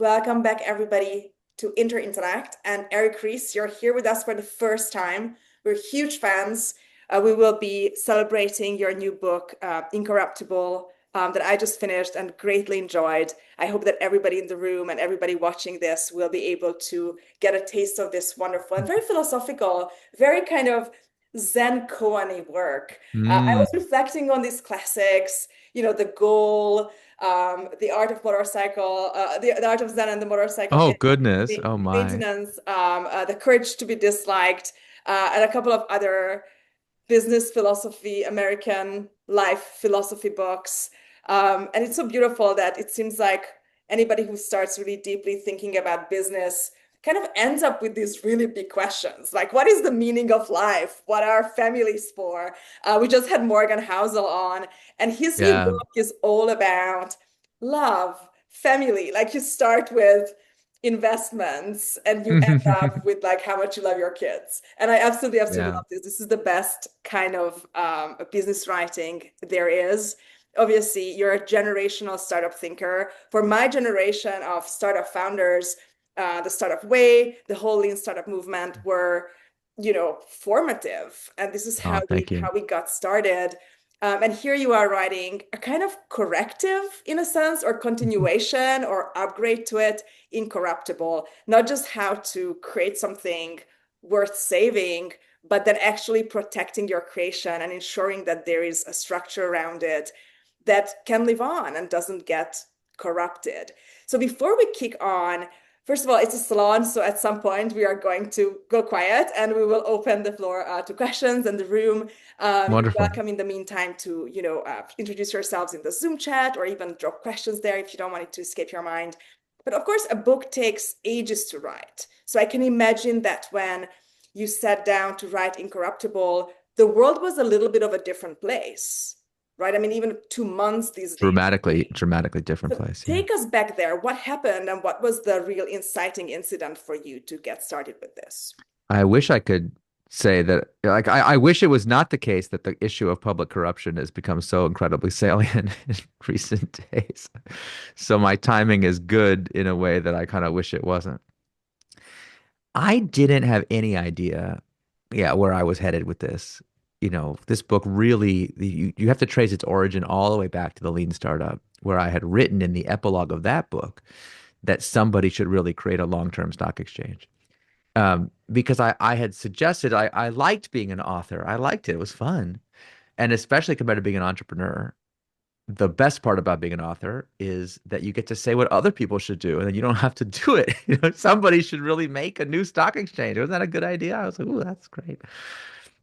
Welcome back, everybody, to Interact. And Eric Ries, you're here with us for the first time. We're huge fans. We will be celebrating your new book, Incorruptible, that I just finished and greatly enjoyed. I hope that everybody in the room and everybody watching this will be able to get a taste of this wonderful and very philosophical, very kind of Zen koan work. I Mm. was reflecting on these classics, the goal, the art of motorcycle, the art of Zen and the motorcycle, Oh goodness. Oh my. maintenance, the courage to be disliked, and a couple of other business philosophy, American life philosophy books. And it's so beautiful that it seems like anybody who starts really deeply thinking about business kind of ends up with these really big questions like, what is the meaning of life? What are families for? We just had Morgan Housel on, and his new Yeah. book is all about love, family. Like you start with investments and you end up with like how much you love your kids. And I absolutely Yeah. love this. This is the best kind of business writing there is. Obviously, you're a generational startup thinker. For my generation of startup founders, the startup way, the whole lean startup movement were, formative. And this is Oh, how we thank you. how we got started. And here you are writing a kind of corrective, in a sense, or continuation or upgrade to it, Incorruptible, not just how to create something worth saving, but then actually protecting your creation and ensuring that there is a structure around it that can live on and doesn't get corrupted. So before we kick on, first of all, it's a salon, so at some point we are going to go quiet and we will open the floor to questions in the room. You're Wonderful. welcome in the meantime to, introduce yourselves in the Zoom chat or even drop questions there if you don't want it to escape your mind. But of course, a book takes ages to write. So I can imagine that when you sat down to write Incorruptible, the world was a little bit of a different place, right? I mean, even 2 months these days. Dramatically different So place. Yeah. take us back there. What happened and what was the real inciting incident for you to get started with this? I wish I could say that like I wish it was not the case that the issue of public corruption has become so incredibly salient in recent days. So my timing is good in a way that I kind of wish it wasn't. I didn't have any idea, yeah, where I was headed with this. This book really, you have to trace its origin all the way back to the Lean Startup, where I had written in the epilogue of that book that somebody should really create a long-term stock exchange. Because I had suggested I liked being an author. I liked it. It was fun. And especially compared to being an entrepreneur, the best part about being an author is that you get to say what other people should do, and then you don't have to do it. Somebody should really make a new stock exchange. Wasn't that a good idea? I was like, "Ooh, that's great."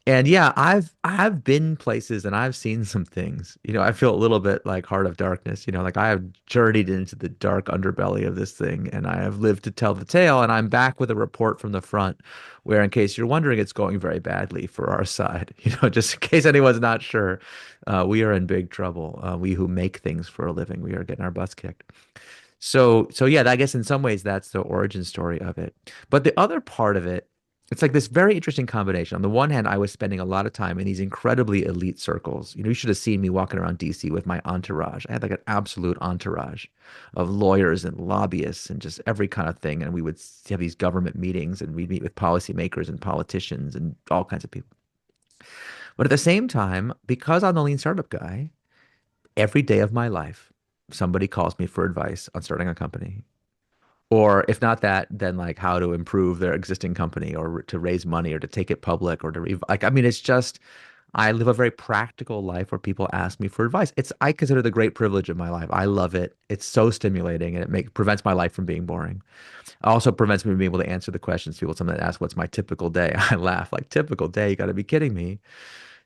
And yeah, I've been places and I've seen some things. I feel a little bit like Heart of Darkness. Like I have journeyed into the dark underbelly of this thing, and I have lived to tell the tale. And I'm back with a report from the front, where, in case you're wondering, it's going very badly for our side. Just in case anyone's not sure, we are in big trouble. We who make things for a living, we are getting our butts kicked. So yeah, I guess in some ways that's the origin story of it. But the other part of it, it's like this very interesting combination. On the one hand, I was spending a lot of time in these incredibly elite circles. You should have seen me walking around DC with my entourage. I had like an absolute entourage of lawyers and lobbyists and just every kind of thing. And we would have these government meetings and we'd meet with policymakers and politicians and all kinds of people. But at the same time, because I'm the lean startup guy, every day of my life, somebody calls me for advice on starting a company. Or if not that, then like how to improve their existing company or to raise money or to take it public or to like, I mean, it's just, I live a very practical life where people ask me for advice. I consider the great privilege of my life. I love it. It's so stimulating and prevents my life from being boring. Also prevents me from being able to answer the questions people sometimes ask, what's my typical day? I laugh like typical day. You got to be kidding me.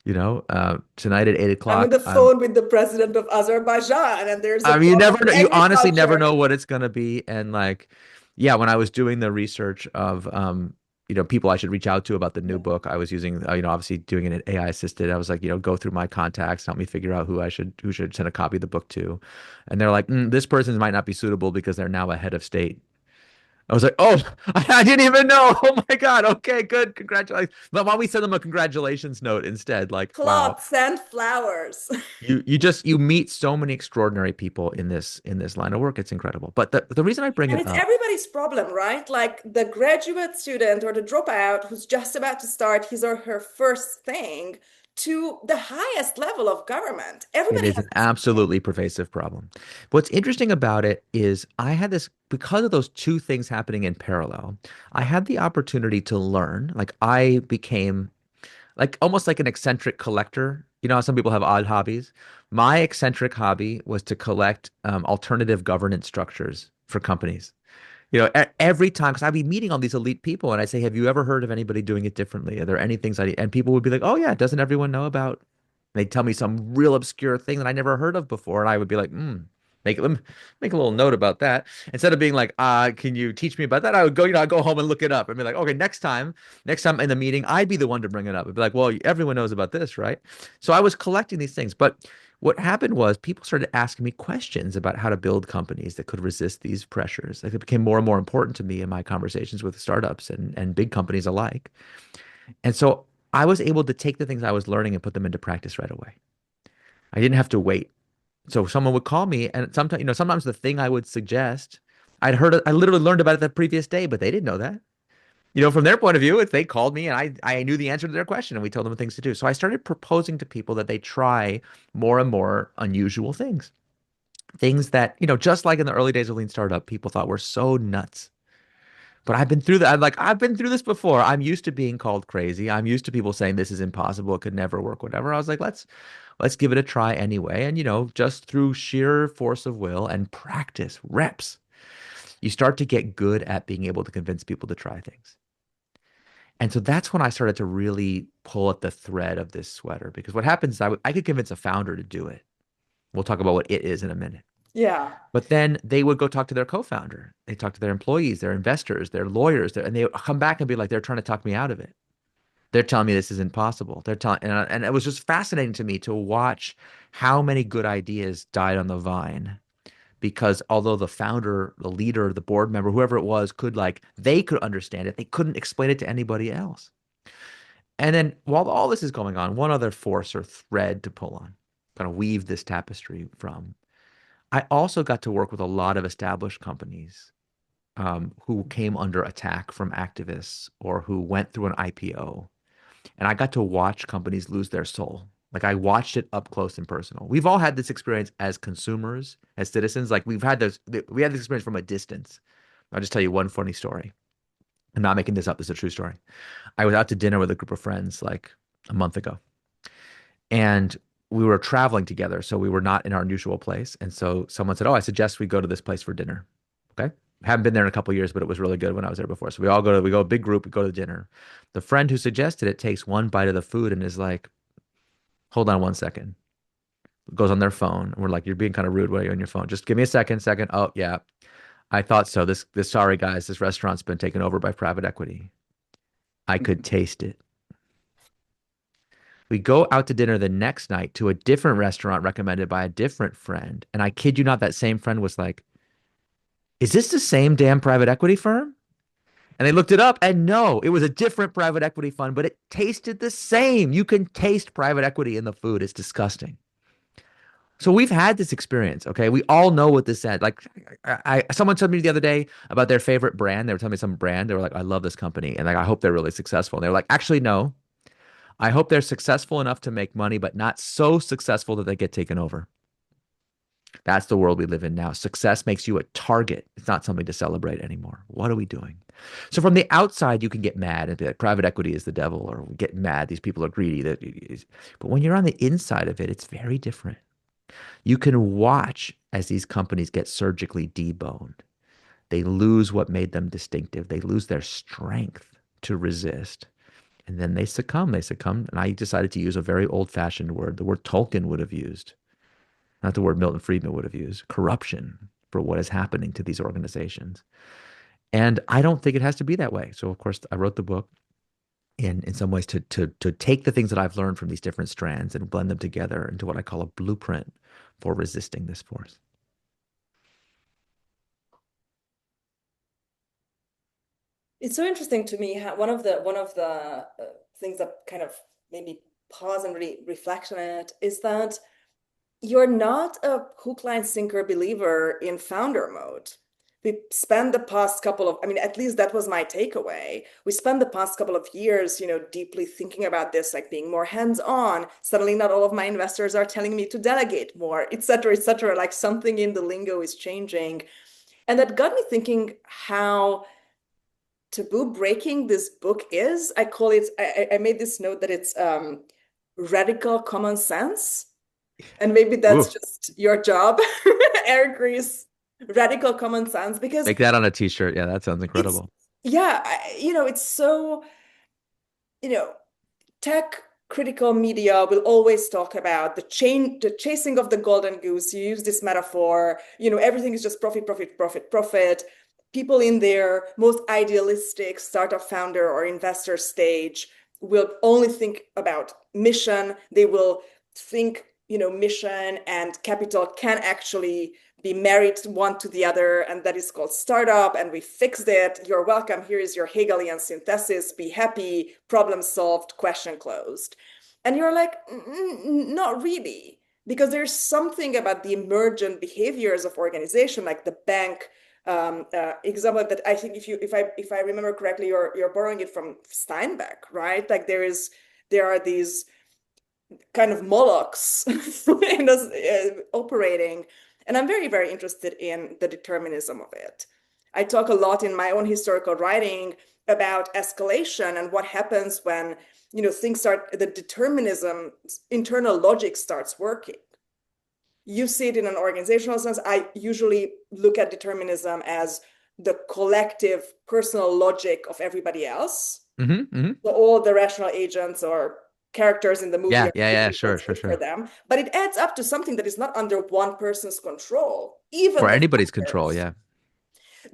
Tonight at eight I'm on o'clock, the phone with the president of Azerbaijan, and there's a I mean, you book never on know, you honestly never agriculture. know what it's going to be. And like, yeah, when I was doing the research of, people I should reach out to about the new book, I was using, obviously doing it AI assisted. I was like, go through my contacts, help me figure out who should send a copy of the book to. And they're like, this person might not be suitable because they're now a head of state. I was like, oh, I didn't even know. Oh my God. Okay, good. Congratulations. But why don't we send them a congratulations note instead? Like, wow, Claude, send flowers. you meet so many extraordinary people in this line of work. It's incredible. But the reason I bring And it it's up, everybody's problem, right? Like the graduate student or the dropout who's just about to start his or her first thing to the highest level of government. it Everybody is has an the same thing. absolutely pervasive problem. What's interesting about it is I had this, because of those two things happening in parallel, I had the opportunity to learn. Like I became like almost like an eccentric collector. You know how some people have odd hobbies? My eccentric hobby was to collect alternative governance structures for companies. You know, every time, because I'd be meeting all these elite people, and I say, "Have you ever heard of anybody doing it differently? Are there any things I?" And people would be like, "Oh yeah, doesn't everyone know about?" They'd tell me some real obscure thing that I never heard of before, and I would be like, "Hmm, let me make a little note about that." Instead of being like, can you teach me about that?" I would go, I'd go home and look it up and be like, "Okay, next time in the meeting, I'd be the one to bring it up." I'd be like, "Well, everyone knows about this, right?" So I was collecting these things, but what happened was people started asking me questions about how to build companies that could resist these pressures. Like it became more and more important to me in my conversations with startups and big companies alike. And so I was able to take the things I was learning and put them into practice right away. I didn't have to wait. So someone would call me, and sometimes, sometimes the thing I would suggest, I literally learned about it the previous day, but they didn't know that. From their point of view, if they called me and I knew the answer to their question and we told them things to do. So I started proposing to people that they try more and more unusual things. Things that, just like in the early days of Lean Startup, people thought were so nuts. But I've been through that. I've been through this before. I'm used to being called crazy. I'm used to people saying this is impossible, it could never work, whatever. I was like, let's give it a try anyway. And just through sheer force of will and practice, reps, you start to get good at being able to convince people to try things. And so that's when I started to really pull at the thread of this sweater because what happens is I could convince a founder to do it. We'll talk about what it is in a minute. Yeah. But then they would go talk to their co-founder. They talk to their employees, their investors, their lawyers, and they would come back and be like, they're trying to talk me out of it. They're telling me this is impossible. They're telling, and it was just fascinating to me to watch how many good ideas died on the vine because although the founder, the leader, the board member, whoever it was, they could understand it, they couldn't explain it to anybody else. And then while all this is going on, one other force or thread to pull on, kind of weave this tapestry from. I also got to work with a lot of established companies who came under attack from activists or who went through an IPO. And I got to watch companies lose their soul. Like I watched it up close and personal. We've all had this experience as consumers, as citizens. Like we had this experience from a distance. I'll just tell you one funny story. I'm not making this up. This is a true story. I was out to dinner with a group of friends like a month ago. And we were traveling together, so we were not in our usual place. And so someone said, "Oh, I suggest we go to this place for dinner." Okay. Haven't been there in a couple of years, but it was really good when I was there before. So we go a big group, we go to dinner. The friend who suggested it takes one bite of the food and is like, "Hold on one second." Goes on their phone. And we're like, "You're being kind of rude. Why are you on your phone? Just give me a second. Oh, yeah. I thought so. Sorry guys, this restaurant's been taken over by private equity. I could taste it." We go out to dinner the next night to a different restaurant recommended by a different friend. And I kid you not, that same friend was like, "Is this the same damn private equity firm?" And they looked it up and no, it was a different private equity fund, but it tasted the same. You can taste private equity in the food. It's disgusting. So we've had this experience, okay? We all know what this said. Like, someone told me the other day about their favorite brand. They were telling me some brand. They were like, "I love this company," and like, "I hope they're really successful." And they were like, "Actually, no. I hope they're successful enough to make money, but not so successful that they get taken over." That's the world we live in now. Success makes you a target. It's not something to celebrate anymore. What are we doing? So from the outside, you can get mad and be like, private equity is the devil, or get mad. These people are greedy. But when you're on the inside of it, it's very different. You can watch as these companies get surgically deboned. They lose what made them distinctive. They lose their strength to resist. And then they succumb. They succumb. And I decided to use a very old fashioned word, the word Tolkien would have used, not the word Milton Friedman would have used, corruption for what is happening to these organizations. And I don't think it has to be that way. So, of course, I wrote the book in some ways to take the things that I've learned from these different strands and blend them together into what I call a blueprint for resisting this force. It's so interesting to me how one of the things that kind of made me pause and really reflect on it is that you're not a hook, line, sinker believer in founder mode. We spent the past couple of, I mean, at least that was my takeaway. We spent the past couple of years, deeply thinking about this, like being more hands-on. Suddenly, not all of my investors are telling me to delegate more, et cetera, et cetera. Like something in the lingo is changing. And that got me thinking how taboo breaking this book is. I call it, I made this note that it's radical common sense. And maybe that's Ooh, just your job, Eric Ries, radical common sense, because make that on a t-shirt. Yeah, that sounds it's, incredible. yeah, it's so, you know, tech critical media will always talk about the chasing of the golden goose. You use this metaphor, everything is just profit, profit, profit, profit. People in their most idealistic startup founder or investor stage will only think about mission. They will think, mission and capital can actually be married one to the other, and that is called startup. And we fixed it. You're welcome. Here is your Hegelian synthesis. Be happy. Problem solved. Question closed. And you're like, not really, because there's something about the emergent behaviors of organization, like the bank example that I think if I remember correctly, you're borrowing it from Steinbeck, right? Like there are these kind of molochs in this, operating. And I'm very, very interested in the determinism of it. I talk a lot in my own historical writing about escalation and what happens when, things start, the determinism, internal logic starts working. You see it in an organizational sense. I usually look at determinism as the collective personal logic of everybody else. Hmm, hmm. So all the rational agents or characters in the movie Yeah, are yeah, yeah. doing Sure, what's sure, good for sure. them, but it adds up to something that is not under one person's control, even For the anybody's control, founders.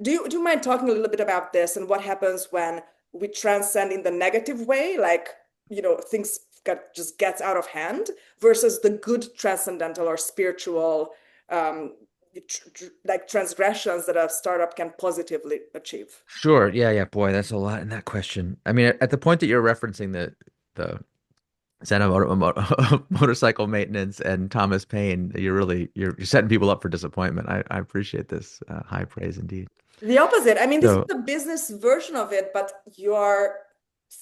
yeah. Do you mind talking a little bit about this and what happens when we transcend in the negative way, like, things just gets out of hand, versus the good transcendental or spiritual, like transgressions that a startup can positively achieve? Sure. Yeah, yeah. Boy, that's a lot in that question. I mean, at the point that you're referencing the Zen of motorcycle maintenance and Thomas Paine, you're setting people up for disappointment. I appreciate this high praise indeed. The opposite. I mean, this is So, the business version of it, but you are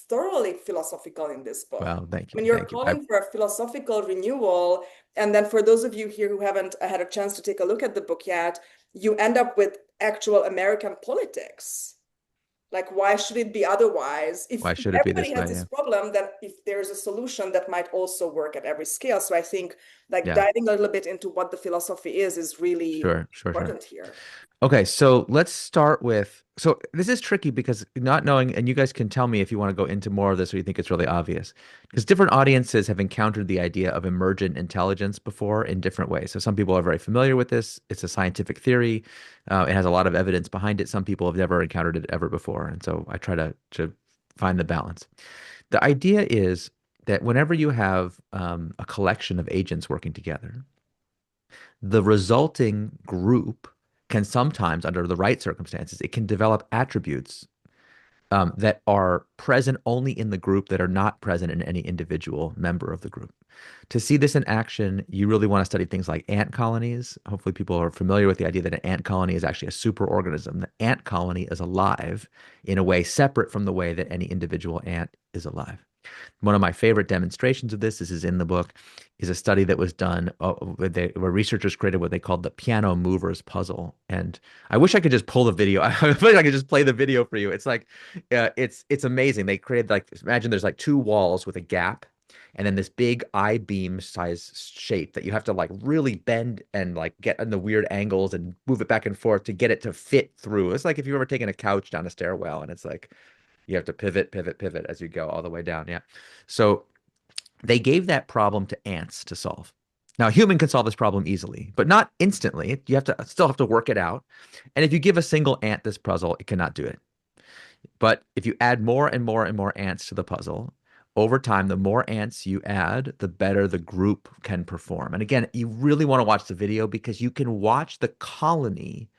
thoroughly philosophical in this book. well, thank I you, mean, you're thank you. calling for a philosophical renewal. And then for those of you here who haven't had a chance to take a look at the book yet, you end up with actual American politics. Like, why should it be otherwise? If Why should it be everybody this has way? this Yeah, problem, then if there's a solution that might also work at every scale. So I think like yeah. diving a little bit into what the philosophy is really Sure, sure, sure. important here. Okay, so let's start with so this is tricky because not knowing, and you guys can tell me if you want to go into more of this or you think it's really obvious, because different audiences have encountered the idea of emergent intelligence before in different ways. So some people are very familiar with this. It's a scientific theory. It has a lot of evidence behind it. Some people have never encountered it ever before, and so I try to find the balance. The idea is that whenever you have a collection of agents working together, the resulting group can sometimes, under the right circumstances, it can develop attributes that are present only in the group that are not present in any individual member of the group. To see this in action, you really want to study things like ant colonies. Hopefully, people are familiar with the idea that an ant colony is actually a superorganism. The ant colony is alive in a way separate from the way that any individual ant is alive. One of my favorite demonstrations of this is in the book, is a study that was done where researchers created what they called the piano movers puzzle. And I wish I could just pull the video. I wish I could just play the video for you. It's like, it's amazing. They created like, imagine there's like two walls with a gap, and then this big I-beam size shape that you have to like really bend and like get in the weird angles and move it back and forth to get it to fit through. It's like if you've ever taken a couch down a stairwell and it's like you have to pivot, pivot, pivot as you go all the way down. Yeah. So they gave that problem to ants to solve. Now, a human can solve this problem easily, but not instantly. You have to still have to work it out. And if you give a single ant this puzzle, it cannot do it. But if you add more and more and more ants to the puzzle, over time, the more ants you add, the better the group can perform. And again, you really want to watch the video because you can watch the colony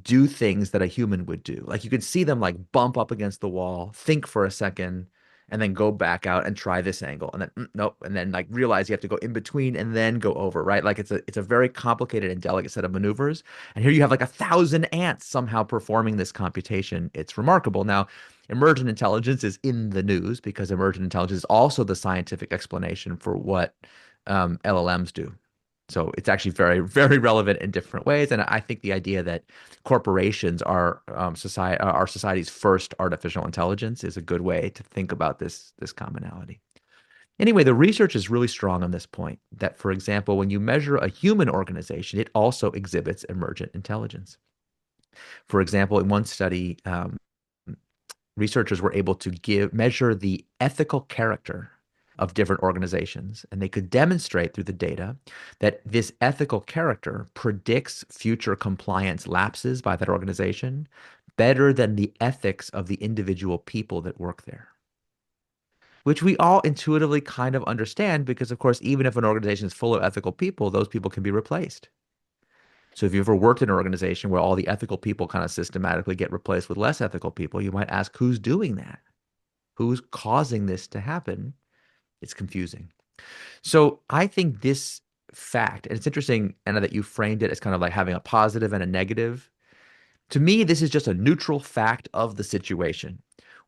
do things that a human would do. Like you could see them like bump up against the wall, think for a second, and then go back out and try this angle, and then nope, and then like realize you have to go in between and then go over, right? Like it's a very complicated and delicate set of maneuvers. And here you have like 1,000 ants somehow performing this computation. It's remarkable. Now, emergent intelligence is in the news because emergent intelligence is also the scientific explanation for what LLMs do. So it's actually very, very relevant in different ways. And I think the idea that corporations are our society's first artificial intelligence is a good way to think about this commonality. Anyway, the research is really strong on this point that, for example, when you measure a human organization, it also exhibits emergent intelligence. For example, in one study, researchers were able to measure the ethical character of different organizations, and they could demonstrate through the data that this ethical character predicts future compliance lapses by that organization better than the ethics of the individual people that work there. Which we all intuitively kind of understand because, of course, even if an organization is full of ethical people, those people can be replaced. So if you ever worked in an organization where all the ethical people kind of systematically get replaced with less ethical people, you might ask, who's doing that? Who's causing this to happen? It's confusing. So I think this fact, and it's interesting, Anna, that you framed it as kind of like having a positive and a negative. To me, this is just a neutral fact of the situation.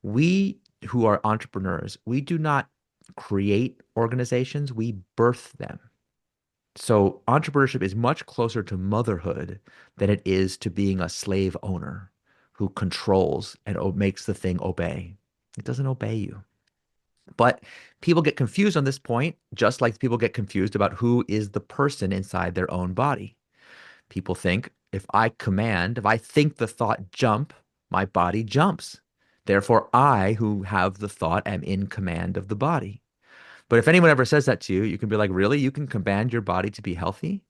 We who are entrepreneurs, we do not create organizations, we birth them. So entrepreneurship is much closer to motherhood than it is to being a slave owner who controls and makes the thing obey. It doesn't obey you. But people get confused on this point, just like people get confused about who is the person inside their own body. People think if I think the thought jump, my body jumps. Therefore, I, who have the thought, am in command of the body. But if anyone ever says that to you, you can be like, really? You can command your body to be healthy?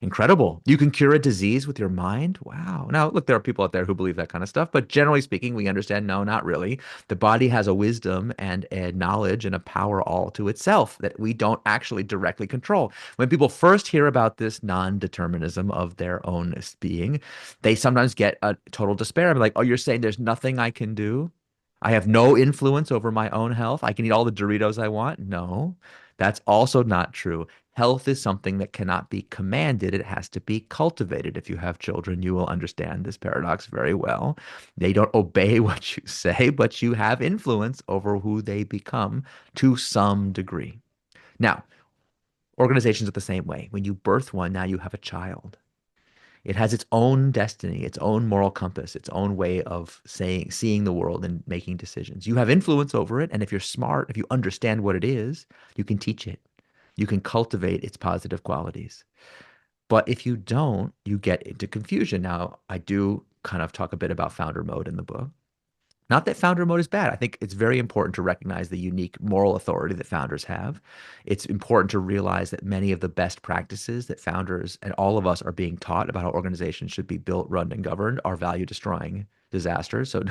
Incredible. You can cure a disease with your mind? Wow. Now, look, there are people out there who believe that kind of stuff, but generally speaking, we understand no, not really. The body has a wisdom and a knowledge and a power all to itself that we don't actually directly control. When people first hear about this non-determinism of their own being, they sometimes get a total despair. I'm like, oh, you're saying there's nothing I can do? I have no influence over my own health. I can eat all the Doritos I want. No, that's also not true. Health is something that cannot be commanded. It has to be cultivated. If you have children, you will understand this paradox very well. They don't obey what you say, but you have influence over who they become to some degree. Now, organizations are the same way. When you birth one, now you have a child. It has its own destiny, its own moral compass, its own way of seeing the world and making decisions. You have influence over it, and if you're smart, if you understand what it is, you can teach it. You can cultivate its positive qualities. But if you don't, you get into confusion. Now, I do kind of talk a bit about founder mode in the book. Not that founder mode is bad. I think it's very important to recognize the unique moral authority that founders have. It's important to realize that many of the best practices that founders and all of us are being taught about how organizations should be built, run, and governed are value destroying disasters. So,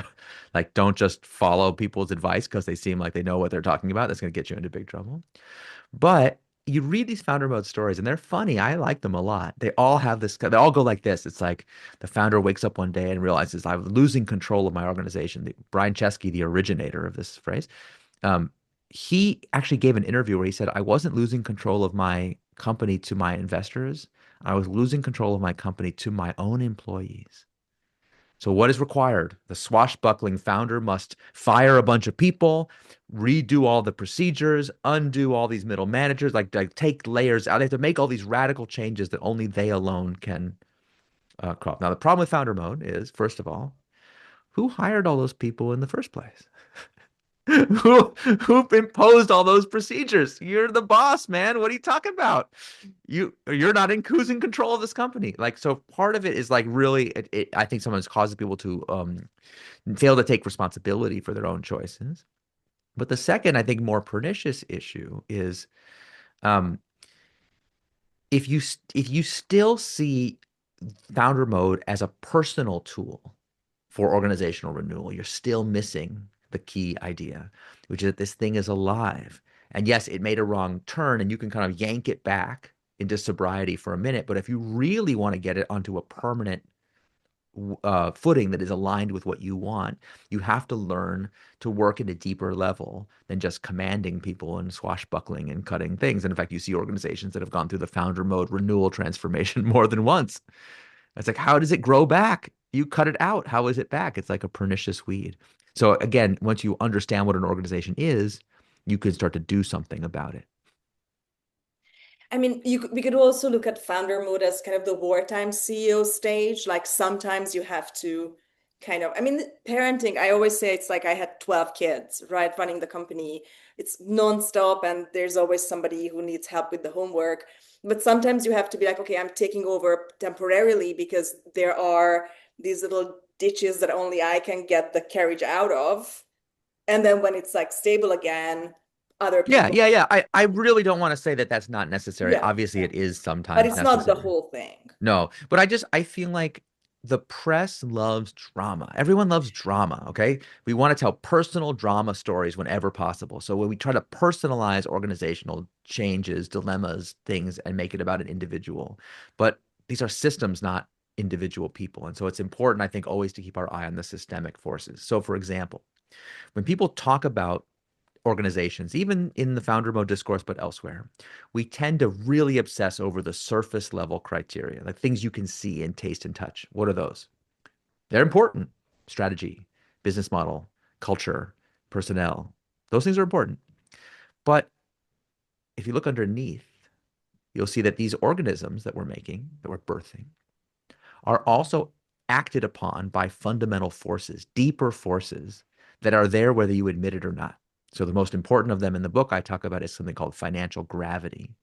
like, don't just follow people's advice because they seem like they know what they're talking about. That's going to get you into big trouble. But you read these founder mode stories and they're funny. I like them a lot. They all have this, they all go like this. It's like the founder wakes up one day and realizes I'm losing control of my organization. Brian Chesky, the originator of this phrase, um, he actually gave an interview where he said, I wasn't losing control of my company to my investors. I was losing control of my company to my own employees. So, what is required? The swashbuckling founder must fire a bunch of people, redo all the procedures, undo all these middle managers, like take layers out. They have to make all these radical changes that only they alone can crop. Now, the problem with founder mode is, first of all, who hired all those people in the first place? Who imposed all those procedures? You're the boss, man. What are you talking about? You're not in who's in control of this company. Like, so part of it is like really I think sometimes causes people to fail to take responsibility for their own choices. But the second, I think, more pernicious issue is um, if you still see founder mode as a personal tool for organizational renewal, you're still missing the key idea, which is that this thing is alive. And yes, it made a wrong turn and you can kind of yank it back into sobriety for a minute. But if you really want to get it onto a permanent footing that is aligned with what you want, you have to learn to work at a deeper level than just commanding people and swashbuckling and cutting things. And in fact, you see organizations that have gone through the founder mode renewal transformation more than once. It's like, how does it grow back? You cut it out. How is it back? It's like a pernicious weed. So again, once you understand what an organization is, you can start to do something about it. I mean, we could also look at founder mode as kind of the wartime CEO stage. Like sometimes you have to kind of, I mean, parenting, I always say it's like I had 12 kids, right? Running the company. It's nonstop and there's always somebody who needs help with the homework. But sometimes you have to be like, okay, I'm taking over temporarily because there are these little ditches that only I can get the carriage out of. And then when it's like stable again, other Yeah, people, yeah, yeah. I really don't want to say that that's not necessary. yeah, Obviously, yeah. it is But sometimes it's not the necessary. whole thing. No, but I feel like the press loves drama. Everyone loves drama, okay? We want to tell personal drama stories whenever possible. So when we try to personalize organizational changes, dilemmas, things, and make it about an individual. But these are systems, not individual people. And so it's important, I think, always to keep our eye on the systemic forces. So for example, when people talk about organizations, even in the founder mode discourse, but elsewhere, we tend to really obsess over the surface level criteria, like things you can see and taste and touch. What are those? They're important. Strategy, business model, culture, personnel. Those things are important. But if you look underneath, you'll see that these organisms that we're making, that we're birthing, are also acted upon by fundamental forces, deeper forces that are there whether you admit it or not. So the most important of them in the book I talk about is something called financial gravity.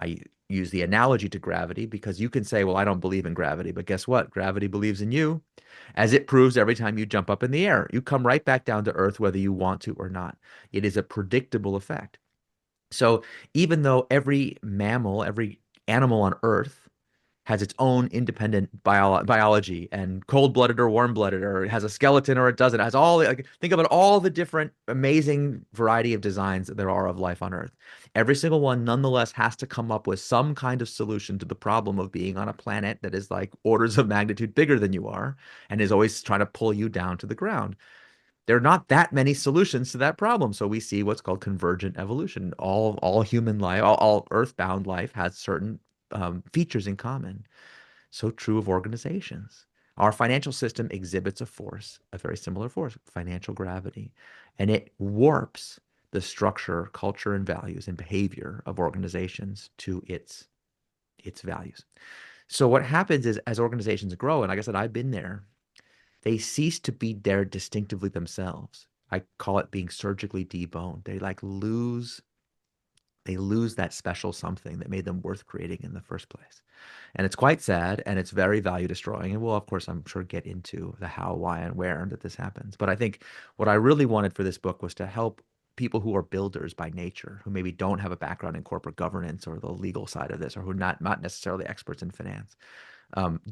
I use the analogy to gravity because you can say, well, I don't believe in gravity, but guess what? Gravity believes in you, as it proves every time you jump up in the air. You come right back down to earth whether you want to or not. It is a predictable effect. So even though every mammal, every animal on earth has its own independent biology and cold-blooded or warm-blooded, or it has a skeleton or it doesn't. It has all, like, think about all the different amazing variety of designs that there are of life on Earth. Every single one nonetheless has to come up with some kind of solution to the problem of being on a planet that is like orders of magnitude bigger than you are and is always trying to pull you down to the ground. There are not that many solutions to that problem. So we see what's called convergent evolution. All human life, all earthbound life has certain features in common. So true of organizations. Our financial system exhibits a force, a very similar force, financial gravity, and it warps the structure, culture, and values and behavior of organizations to its values. So what happens is as organizations grow, and like I said, I've been there, they cease to be there distinctively themselves. I call it being surgically deboned. They lose that special something that made them worth creating in the first place. And it's quite sad and it's very value destroying. And we'll, of course, I'm sure get into the how, why, and where that this happens. But I think what I really wanted for this book was to help people who are builders by nature, who maybe don't have a background in corporate governance or the legal side of this, or who are not necessarily experts in finance,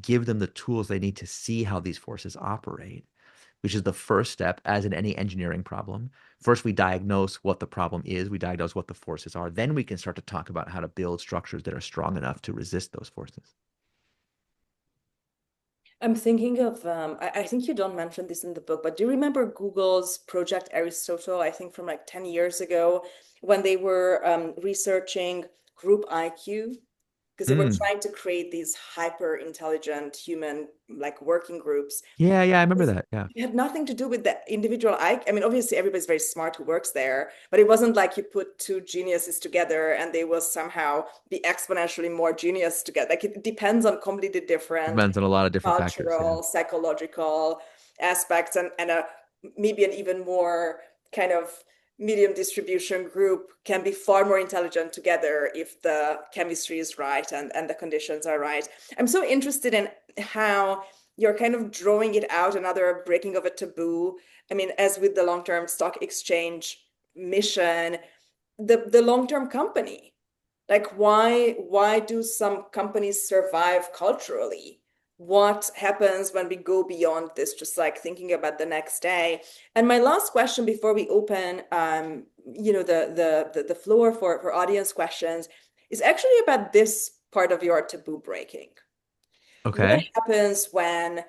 give them the tools they need to see how these forces operate, which is the first step, as in any engineering problem. First, we diagnose what the problem is, we diagnose what the forces are. Then we can start to talk about how to build structures that are strong enough to resist those forces. I'm thinking of, I think you don't mention this in the book, but do you remember Google's Project Aristotle, I think from like 10 years ago, when they were researching group IQ? Because they were Mm. trying to create these hyper intelligent human like working groups. Yeah, yeah, I remember that. Yeah. It had nothing to do with the individual. I mean, obviously, everybody's very smart who works there, but it wasn't like you put two geniuses together and they will somehow be exponentially more genius together. Like it depends on completely different Depends on a lot of different factors. Yeah. cultural, psychological aspects, and maybe an even more kind of medium distribution group can be far more intelligent together if the chemistry is right and the conditions are right. I'm so interested in how you're kind of drawing it out, another breaking of a taboo. I mean, as with the long-term stock exchange mission, the long-term company. Like why do some companies survive culturally? What happens when we go beyond this, just like thinking about the next day? And my last question before we open the floor for audience questions is actually about this part of your taboo breaking. What Okay. happens when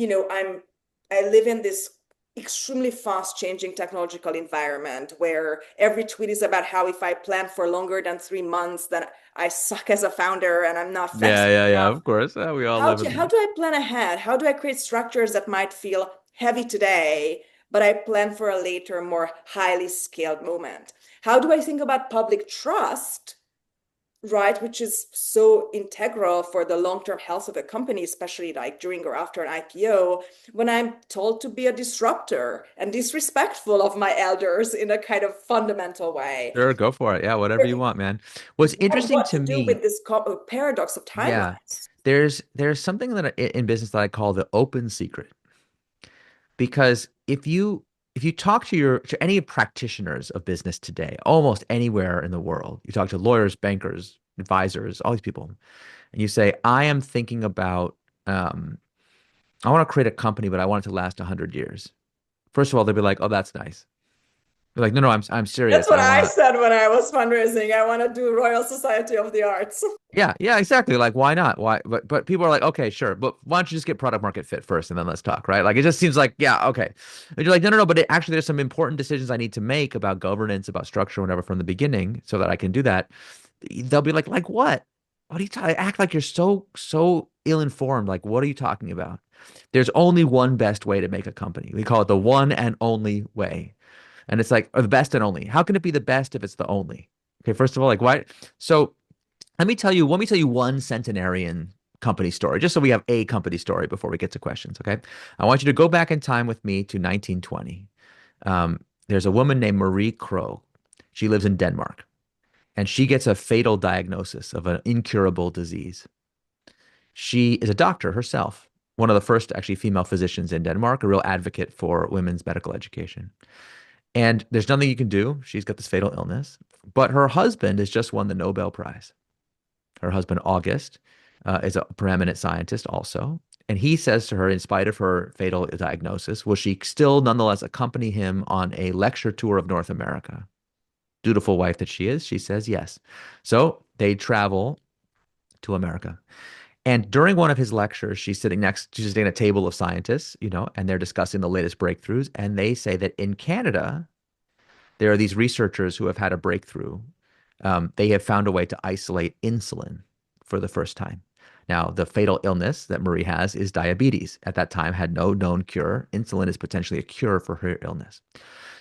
I live in this extremely fast changing technological environment where every tweet is about how if I plan for longer than 3 months, then I suck as a founder and I'm not Yeah, fast yeah, yeah, enough. of course. We all How live do, in how that. do I plan ahead? How do I create structures that might feel heavy today, but I plan for a later, more highly scaled moment? How do I think about public trust, right, which is so integral for the long-term health of a company, especially like during or after an IPO, when I'm told to be a disruptor and disrespectful of my elders in a kind of fundamental way? Sure, go for it. Yeah, whatever you want, man. What's interesting What to to do me, with this paradox of yeah, timelines? there's something that in business that I call the open secret. Because if you talk to your to any practitioners of business today, almost anywhere in the world, you talk to lawyers, bankers, advisors, all these people, and you say, I am thinking about um, I want to create a company, but I want it to last 100 years. First of all, they'll be like, "Oh, that's nice." You're like, "No, no, I'm That's serious. what I I want to." said when I was fundraising. I want to do Royal Society of the Arts. Yeah, yeah, exactly. Like, why not? Why? But people are like, okay, sure, but why don't you just get product market fit first, and then let's talk, right? Like, it just seems like, yeah, okay. And you're like, no, no, no. But actually, there's some important decisions I need to make about governance, about structure, whatever, from the beginning, so that I can do that. They'll be like what? What are you talking? Act like you're so ill-informed. Like, what are you talking about? There's only one best way to make a company. We call it the one and only way, and it's like, or the best and only. How can it be the best if it's the only? Okay, first of all, like, why? So let me tell you one centenarian company story, just so we have a company story before we get to questions, okay? I want you to go back in time with me to 1920. There's a woman named Marie Crow. She lives in Denmark, and she gets a fatal diagnosis of an incurable disease. She is a doctor herself, one of the first actually female physicians in Denmark, a real advocate for women's medical education. And there's nothing you can do. She's got this fatal illness, but her husband has just won the Nobel Prize. Her husband, August, is a preeminent scientist also. And he says to her, in spite of her fatal diagnosis, will she still nonetheless accompany him on a lecture tour of North America? Dutiful wife that she is, she says yes. So they travel to America. And during one of his lectures, she's sitting at a table of scientists, and they're discussing the latest breakthroughs. And they say that in Canada, there are these researchers who have had a breakthrough. They have found a way to isolate insulin for the first time. Now, the fatal illness that Marie has is diabetes. At that time, had no known cure. Insulin is potentially a cure for her illness.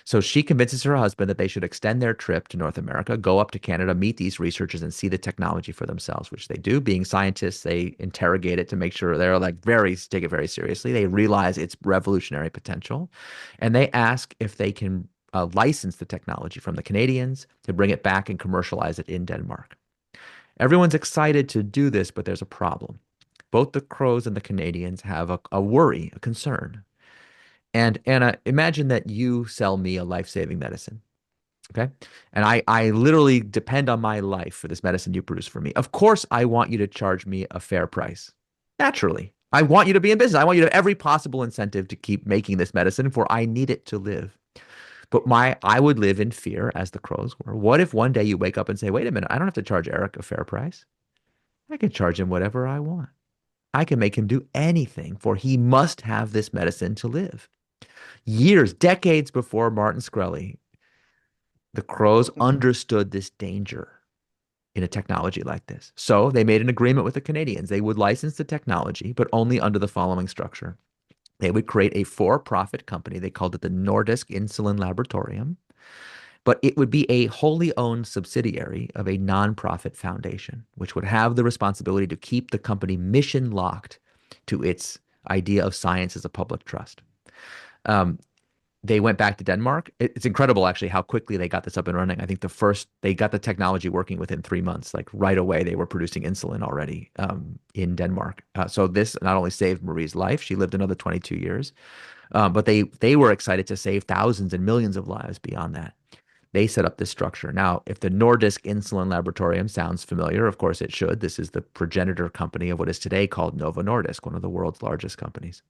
So she convinces her husband that they should extend their trip to North America, go up to Canada, meet these researchers, and see the technology for themselves, which they do. Being scientists, they interrogate it to make sure they're like take it very seriously. They realize its revolutionary potential, and they ask if they can license the technology from the Canadians to bring it back and commercialize it in Denmark. Everyone's excited to do this, but there's a problem. Both the Crows and the Canadians have a worry, a concern. And Anna, imagine that you sell me a life-saving medicine. Okay. And I literally depend on my life for this medicine you produce for me. Of course, I want you to charge me a fair price. Naturally. I want you to be in business. I want you to have every possible incentive to keep making this medicine, for I need it to live. But I would live in fear, as the Crows were. What if one day you wake up and say, wait a minute, I don't have to charge Eric a fair price. I can charge him whatever I want. I can make him do anything, for he must have this medicine to live. Years, decades before Martin Shkreli, the Crows understood this danger in a technology like this. So they made an agreement with the Canadians. They would license the technology, but only under the following structure. They would create a for-profit company. They called it the Nordisk Insulin Laboratorium, but it would be a wholly owned subsidiary of a nonprofit foundation, which would have the responsibility to keep the company mission locked to its idea of science as a public trust. Um, they went back to Denmark. It's incredible, actually, how quickly they got this up and running. I think they got the technology working within 3 months. Like right away, they were producing insulin already in Denmark. So this not only saved Marie's life, she lived another 22 years, but they were excited to save thousands and millions of lives beyond that. They set up this structure. Now, if the Nordisk Insulin Laboratorium sounds familiar, of course it should. This is the progenitor company of what is today called Novo Nordisk, one of the world's largest companies.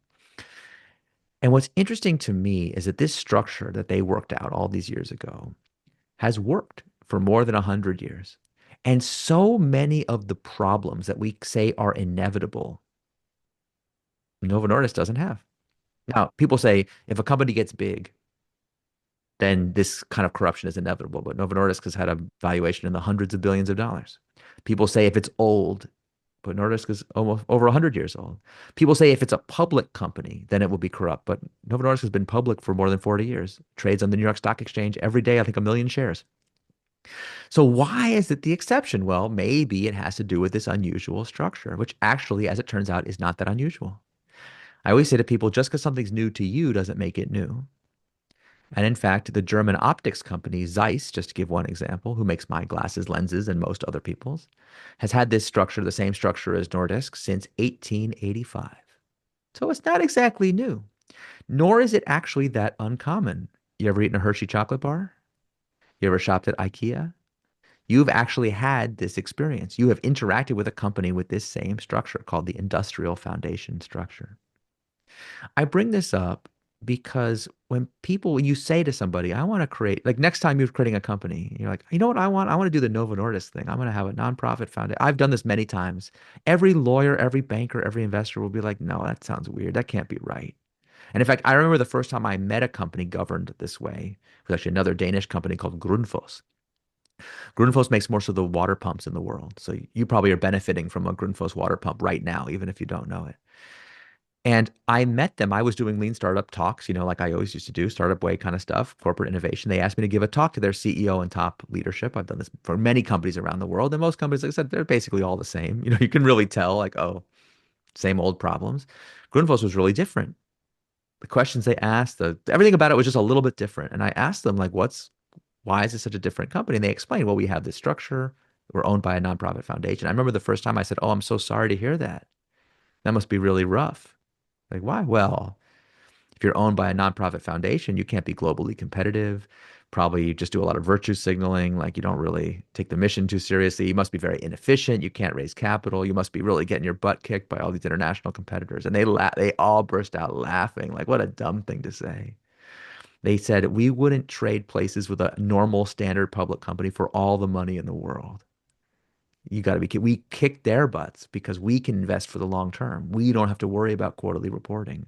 And what's interesting to me is that this structure that they worked out all these years ago has worked for more than 100 years. And so many of the problems that we say are inevitable Novo Nordisk doesn't have. Now, people say if a company gets big, then this kind of corruption is inevitable. But Novo Nordisk has had a valuation in the hundreds of billions of dollars. People say if it's old, but Nordisk is almost over 100 years old. People say if it's a public company, then it will be corrupt. But Novo Nordisk has been public for more than 40 years, trades on the New York Stock Exchange every day, I think a million shares. So why is it the exception? Well, maybe it has to do with this unusual structure, which actually, as it turns out, is not that unusual. I always say to people, just because something's new to you doesn't make it new. And in fact, the German optics company Zeiss, just to give one example, who makes my glasses, lenses, and most other people's, has had this structure, the same structure as Nordisk, since 1885. So it's not exactly new, nor is it actually that uncommon. You ever eaten a Hershey chocolate bar? You ever shopped at IKEA? You've actually had this experience. You have interacted with a company with this same structure called the industrial foundation structure. I bring this up because when you say to somebody, I want to create, like next time you're creating a company, you're like, you know what I want? I want to do the Novo Nordisk thing. I'm going to have a nonprofit foundation. I've done this many times. Every lawyer, every banker, every investor will be like, no, that sounds weird. That can't be right. And in fact, I remember the first time I met a company governed this way. It was actually another Danish company called Grundfos. Grundfos makes most of the water pumps in the world. So you probably are benefiting from a Grundfos water pump right now, even if you don't know it. And I met them. I was doing lean startup talks, like I always used to do, startup way kind of stuff, corporate innovation. They asked me to give a talk to their CEO and top leadership. I've done this for many companies around the world. And most companies, like I said, they're basically all the same. You can really tell, like, oh, same old problems. Grundfos was really different. The questions they asked, everything about it was just a little bit different. And I asked them, like, why is this such a different company? And they explained, well, we have this structure. We're owned by a nonprofit foundation. I remember the first time I said, oh, I'm so sorry to hear that. That must be really rough. Like, why? Well, if you're owned by a nonprofit foundation, you can't be globally competitive. Probably you just do a lot of virtue signaling, like you don't really take the mission too seriously. You must be very inefficient. You can't raise capital. You must be really getting your butt kicked by all these international competitors. And they all burst out laughing, like what a dumb thing to say. They said we wouldn't trade places with a normal standard public company for all the money in the world. You got to be, we kick their butts because we can invest for the long term. We don't have to worry about quarterly reporting.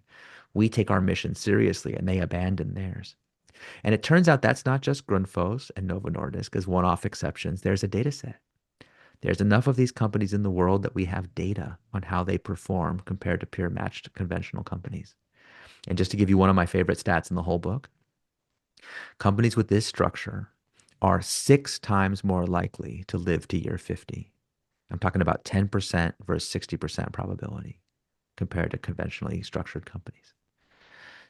We take our mission seriously and they abandon theirs. And it turns out that's not just Grundfos and Novo Nordisk as one-off exceptions. There's a data set. There's enough of these companies in the world that we have data on how they perform compared to peer matched conventional companies. And just to give you one of my favorite stats in the whole book, companies with this structure are 6 times more likely to live to year 50. I'm talking about 10% versus 60% probability compared to conventionally structured companies.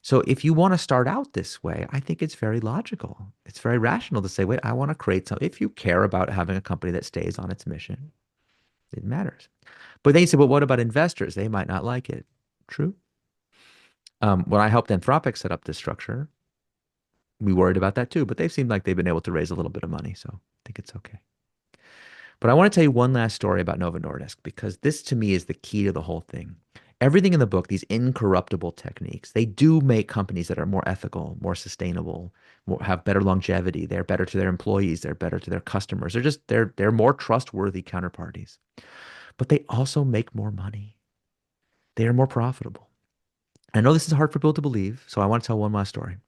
So if you want to start out this way, I think it's very logical. It's very rational to say, wait, I want to create something. If you care about having a company that stays on its mission, it matters. But then you say, well, what about investors? They might not like it. True. When I helped Anthropic set up this structure, we worried about that too, but they've seemed like they've been able to raise a little bit of money. So I think it's okay. But I want to tell you one last story about Novo Nordisk because this to me is the key to the whole thing. Everything in the book, these incorruptible techniques, they do make companies that are more ethical, more sustainable, have better longevity. They're better to their employees. They're better to their customers. They're more trustworthy counterparties. But they also make more money. They are more profitable. I know this is hard for people to believe, so I want to tell one last story.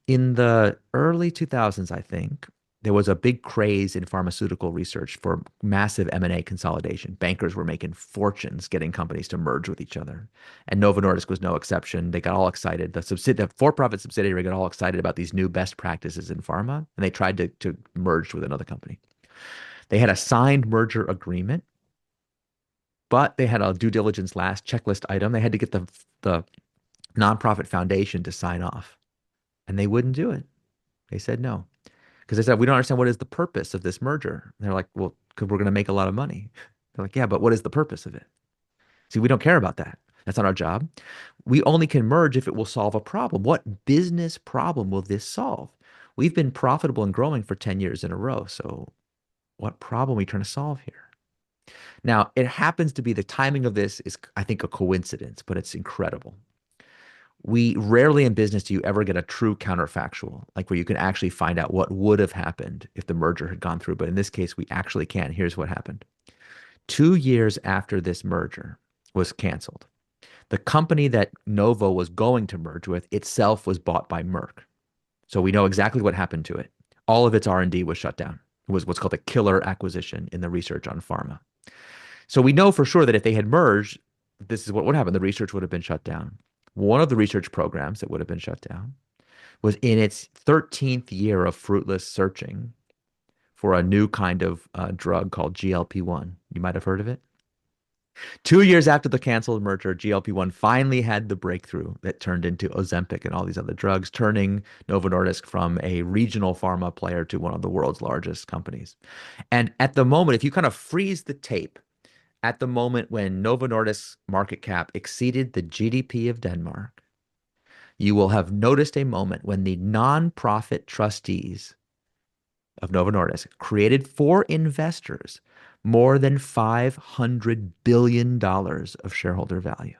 In the early 2000s, I think, there was a big craze in pharmaceutical research for massive M&A consolidation. Bankers were making fortunes getting companies to merge with each other. And Novo Nordisk was no exception. They got all excited. The for-profit subsidiary got all excited about these new best practices in pharma, and they tried to merge with another company. They had a signed merger agreement, but they had a due diligence last checklist item. They had to get the nonprofit foundation to sign off, and they wouldn't do it. They said no. Because they said, we don't understand what is the purpose of this merger. And they're like, well, because we're going to make a lot of money. They're like, yeah, but what is the purpose of it? See, we don't care about that. That's not our job. We only can merge if it will solve a problem. What business problem will this solve? We've been profitable and growing for 10 years in a row. So what problem are we trying to solve here? Now, it happens to be the timing of this is, I think, a coincidence, but it's incredible. We rarely in business do you ever get a true counterfactual, like where you can actually find out what would have happened if the merger had gone through. But in this case, we actually can. Here's what happened. 2 years after this merger was canceled, The company that Novo was going to merge with itself was bought by Merck. So we know exactly what happened to it. All of its R&D was shut down. It was what's called a killer acquisition in the research on pharma. So we know for sure that if they had merged, this is what would happen. The research would have been shut down. One of the research programs that would have been shut down was in its 13th year of fruitless searching for a new kind of drug called GLP-1. You might have heard of it. 2 years after the canceled merger, GLP-1 finally had the breakthrough that turned into Ozempic and all these other drugs, turning Novo Nordisk from a regional pharma player to one of the world's largest companies. And at the moment, if you kind of freeze the tape, at the moment when Novo Nordisk's market cap exceeded the GDP of Denmark, you will have noticed a moment when the nonprofit trustees of Novo Nordisk created for investors more than $500 billion of shareholder value.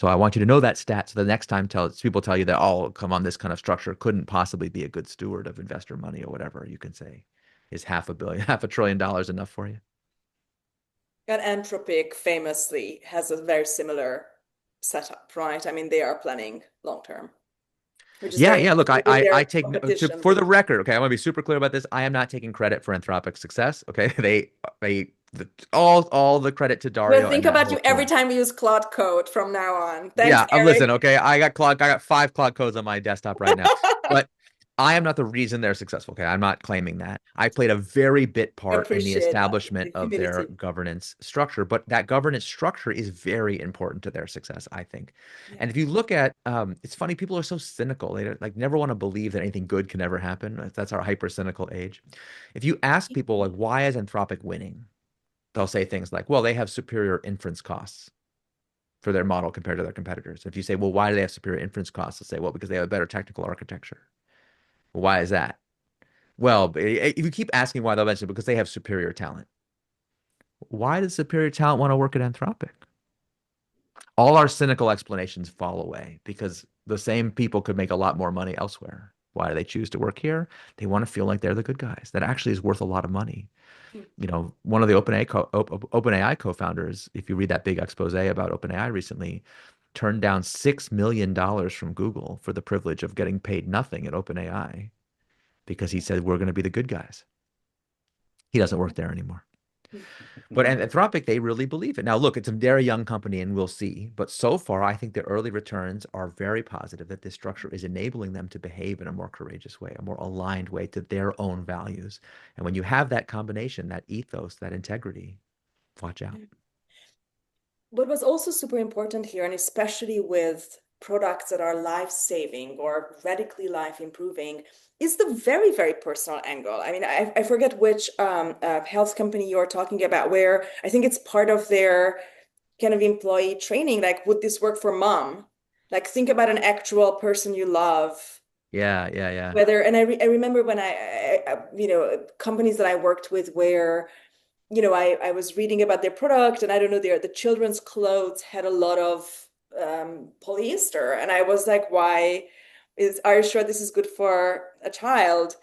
So I want you to know that stat. So the next time people tell you that, oh, come on, this kind of structure couldn't possibly be a good steward of investor money or whatever, you can say, is $500 billion enough for you? And Anthropic famously has a very similar setup, right? I mean, they are planning long term, which is Yeah, very yeah. Look, interesting with I their take competition for the being. record. Okay, I want to be super clear about this. I am not taking credit for Anthropic's success. Okay, all the credit to We'll Dario and think that about whole you every team. time we use Claude Code from now on. Thanks, Yeah, listen, Eric. okay. I got 5 Claude codes on my desktop right now. But I am not the reason they're successful. Okay. I'm not claiming that. I played a very bit part in the Appreciate that. establishment The of their humility. governance structure, but that governance structure is very important to their success, I think. Yeah. And if you look at it's funny, people are so cynical. They like never want to believe that anything good can ever happen. That's our hyper cynical age. If you ask people like why is Anthropic winning? They'll say things like, well, they have superior inference costs for their model compared to their competitors. If you say, well, why do they have superior inference costs? They'll say, well, because they have a better technical architecture. Well, why is that? Well, if you keep asking why, they'll mention because they have superior talent. Why does superior talent want to work at Anthropic? All our cynical explanations fall away because the same people could make a lot more money elsewhere. Why do they choose to work here? They want to feel like they're the good guys. That actually is worth a lot of money. You know, one of the OpenAI co-founders, if you read that big expose about OpenAI recently, turned down $6 million from Google for the privilege of getting paid nothing at OpenAI because he said we're going to be the good guys. He doesn't work there anymore. But Anthropic, they really believe it. Now, look, it's a very young company, and we'll see. But so far, I think the early returns are very positive that this structure is enabling them to behave in a more courageous way, a more aligned way to their own values. And when you have that combination, that ethos, that integrity, watch out. What was also super important here, and especially with products that are life-saving or radically life-improving, is the very, very personal angle. I mean, I forget which health company you're talking about, where I think it's part of their kind of employee training. Like, would this work for mom? Like, think about an actual person you love. Yeah, yeah, yeah. Whether, and I remember when companies that I worked with where I was reading about their product, and I don't know, the children's clothes had a lot of polyester, and I was like, why are you sure this is good for a child?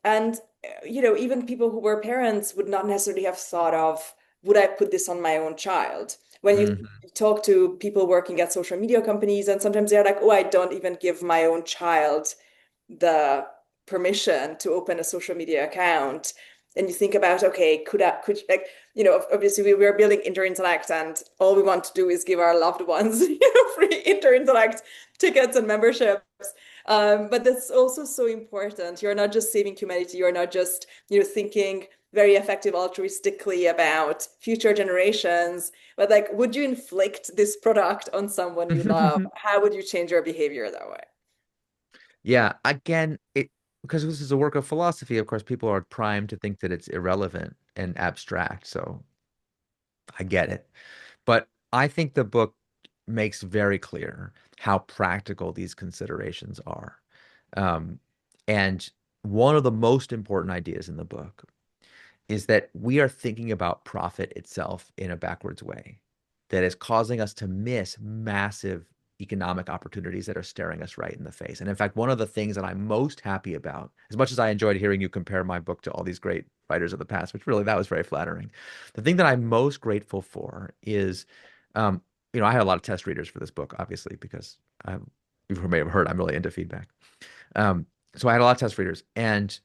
And even people who were parents would not necessarily have thought of, would I put this on my own child? When you Mhm. talk to people working at social media companies, and sometimes they're like, oh, I don't even give my own child the permission to open a social media account. And you think about, okay, could like, obviously we are building inter-intellect, and all we want to do is give our loved ones, free inter-intellect tickets and memberships. But that's also so important. You're not just saving humanity. You're not just, thinking very effective altruistically about future generations, but like, would you inflict this product on someone you love? How would you change your behavior that way? Yeah, again, it because this is a work of philosophy, of course, people are primed to think that it's irrelevant and abstract. So I get it. But I think the book makes very clear how practical these considerations are. Um, and one of the most important ideas in the book is that we are thinking about profit itself in a backwards way that is causing us to miss massive economic opportunities that are staring us right in the face. And in fact, one of the things that I'm most happy about, as much as I enjoyed hearing you compare my book to all these great writers of the past, which really that was very flattering. The thing that I'm most grateful for is I had a lot of test readers for this book, obviously, because you may have heard I'm really into feedback. Um, so I had a lot of test readers, and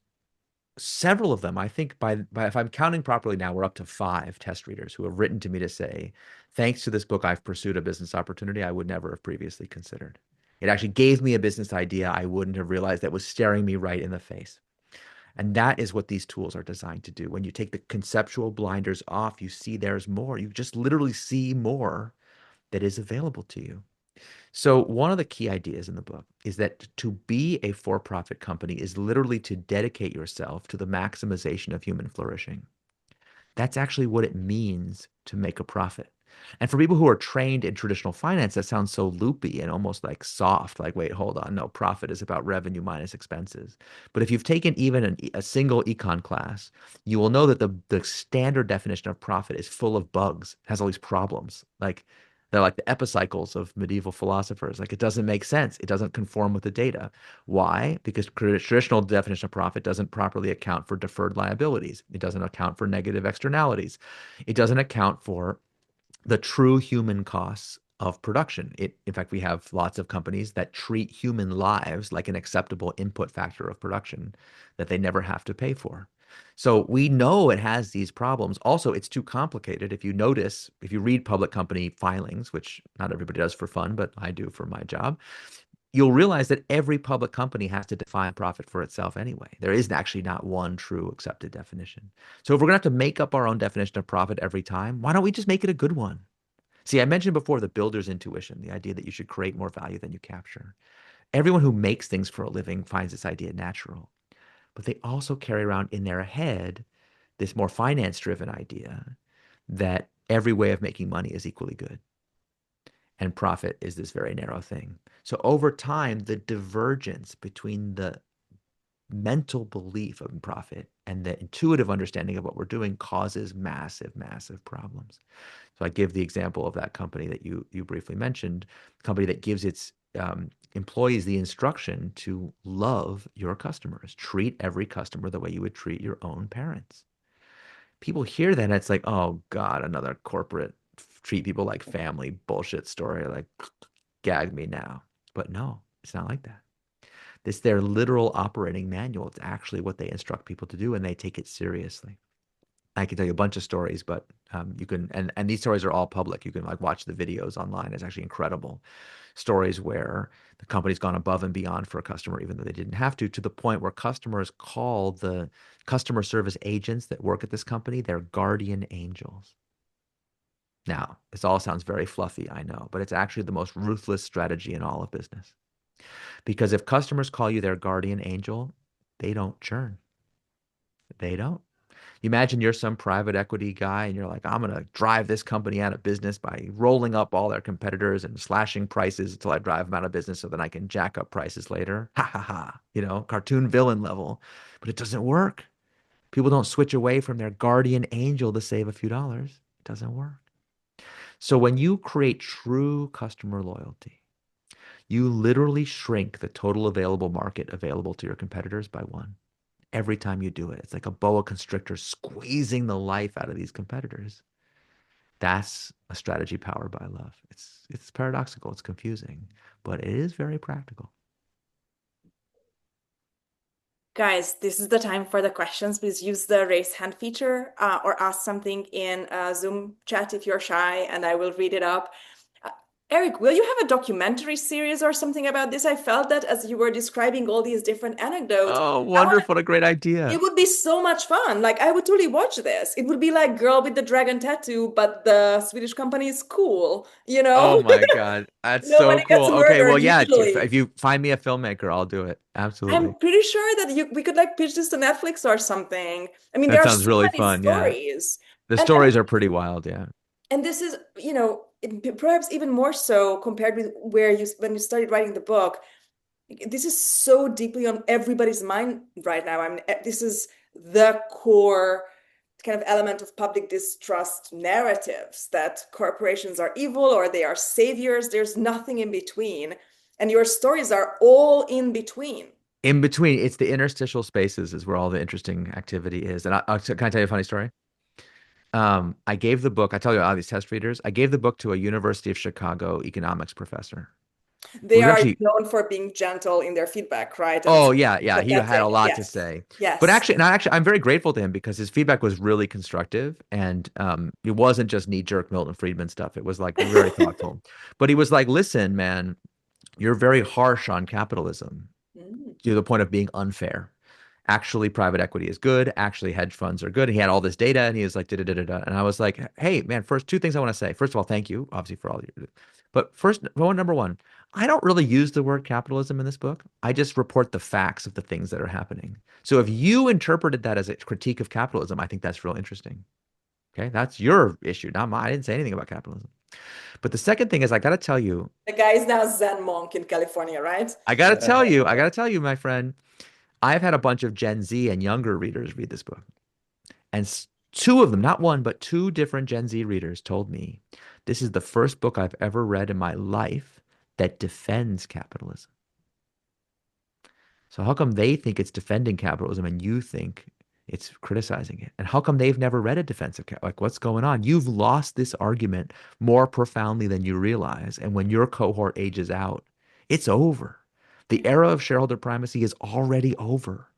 several of them, I think by if I'm counting properly now, we're up to five test readers who have written to me to say, thanks to this book, I've pursued a business opportunity I would never have previously considered. It actually gave me a business idea I wouldn't have realized that was staring me right in the face. And that is what these tools are designed to do. When you take the conceptual blinders off, you see there's more. You just literally see more that is available to you. So, one of the key ideas in the book is that to be a for profit company is literally to dedicate yourself to the maximization of human flourishing. That's actually what it means to make a profit. And for people who are trained in traditional finance, that sounds so loopy and almost like soft, like, wait, hold on. No, profit is about revenue minus expenses. But if you've taken even a single econ class, you will know that the standard definition of profit is full of bugs, has all these problems. Like they're like the epicycles of medieval philosophers. Like it doesn't make sense. It doesn't conform with the data. Why? Because traditional definition of profit doesn't properly account for deferred liabilities. It doesn't account for negative externalities. It doesn't account for the true human costs of production. In fact, we have lots of companies that treat human lives like an acceptable input factor of production that they never have to pay for. So we know it has these problems. Also, it's too complicated. If you notice, if you read public company filings, which not everybody does for fun, but I do for my job, you'll realize that every public company has to define profit for itself anyway. There is actually not one true accepted definition. So if we're going to have to make up our own definition of profit every time, why don't we just make it a good one? See, I mentioned before the builder's intuition, the idea that you should create more value than you capture. Everyone who makes things for a living finds this idea natural, but they also carry around in their head this more finance driven idea that every way of making money is equally good and profit is this very narrow thing. So over time, the divergence between the mental belief of profit and the intuitive understanding of what we're doing causes massive, massive problems. So I give the example of that company that you briefly mentioned, a company that gives its employees the instruction to love your customers, treat every customer the way you would treat your own parents. People hear that and it's like, oh God, another corporate treat people like family bullshit story. Like, gag me now. But no, it's not like that. It's their literal operating manual. It's actually what they instruct people to do, and they take it seriously. I can tell you a bunch of stories, but you can, and these stories are all public. You can like watch the videos online. It's actually incredible. Stories where the company's gone above and beyond for a customer, even though they didn't have to the point where customers call the customer service agents that work at this company their guardian angels. Now, this all sounds very fluffy, I know, but it's actually the most ruthless strategy in all of business. Because if customers call you their guardian angel, they don't churn. They don't. You imagine you're some private equity guy and you're like, I'm going to drive this company out of business by rolling up all their competitors and slashing prices until I drive them out of business so then I can jack up prices later. Ha ha ha. Cartoon villain level. But it doesn't work. People don't switch away from their guardian angel to save a few dollars. It doesn't work. So when you create true customer loyalty, you literally shrink the total available market available to your competitors by one. Every time you do it, it's like a boa constrictor squeezing the life out of these competitors. That's a strategy powered by love. It's paradoxical, it's confusing, but it is very practical. Guys, this is the time for the questions. Please use the raise hand feature or ask something in Zoom chat if you're shy, and I will read it up. Uh, Eric, will you have a documentary series or something about this? I felt that as you were describing all these different anecdotes, Oh, I want wonderful. What a great idea. it would be so much fun. Like I would totally watch this. It would be like Girl with the Dragon Tattoo, but the Swedish company is cool, you Oh know? my God. That's so Nobody cool. gets Okay, well, murdered yeah, usually. if you find me a filmmaker, I'll do it. Absolutely. I'm pretty sure that we could like pitch this to Netflix or something. I mean, there That are sounds so really many fun. Yeah. stories. The And stories are pretty wild. Yeah. this is, perhaps even more so compared with where you when you started writing the book. This is so deeply on everybody's mind right now. I mean, this is the core kind of element of public distrust narratives that corporations are evil or they are saviors. There's nothing in between. And your stories are all in between. In between, it's the interstitial spaces is where all the interesting activity is. And can I tell you a funny story? I gave the book, I tell you all these test readers, I gave the book to a University of Chicago economics professor. It They was are actually, known for being gentle in their feedback, right? And oh it's yeah, yeah, he had a empathetic. lot to Yes. say. But Yes. actually, and I'm very grateful to him because his feedback was really constructive and it wasn't just knee-jerk Milton Friedman stuff. It was like very thoughtful. But he was like, listen, man, you're very harsh on capitalism Mm. to the point of being unfair. Actually, private equity is good. Actually, hedge funds are good. And he had all this data and he was like, da da da da da. And I was like, hey, man, first, two things I want to say. First of all, thank you, obviously, for all your. But first, number one, I don't really use the word capitalism in this book. I just report the facts of the things that are happening. So if you interpreted that as a critique of capitalism, I think that's real interesting. Okay. That's your issue, not mine. I didn't say anything about capitalism. But the second thing is, I got to tell you, The guy is now Zen monk in California, right? my friend, I've had a bunch of Gen Z and younger readers read this book. And two of them, not one, but two different Gen Z readers told me this is the first book I've ever read in my life that defends capitalism. So how come they think it's defending capitalism and you think it's criticizing it? And how come they've never read a defensive cap? Like, what's going on? You've lost this argument more profoundly than you realize. And when your cohort ages out, it's over. The era of shareholder primacy is already over.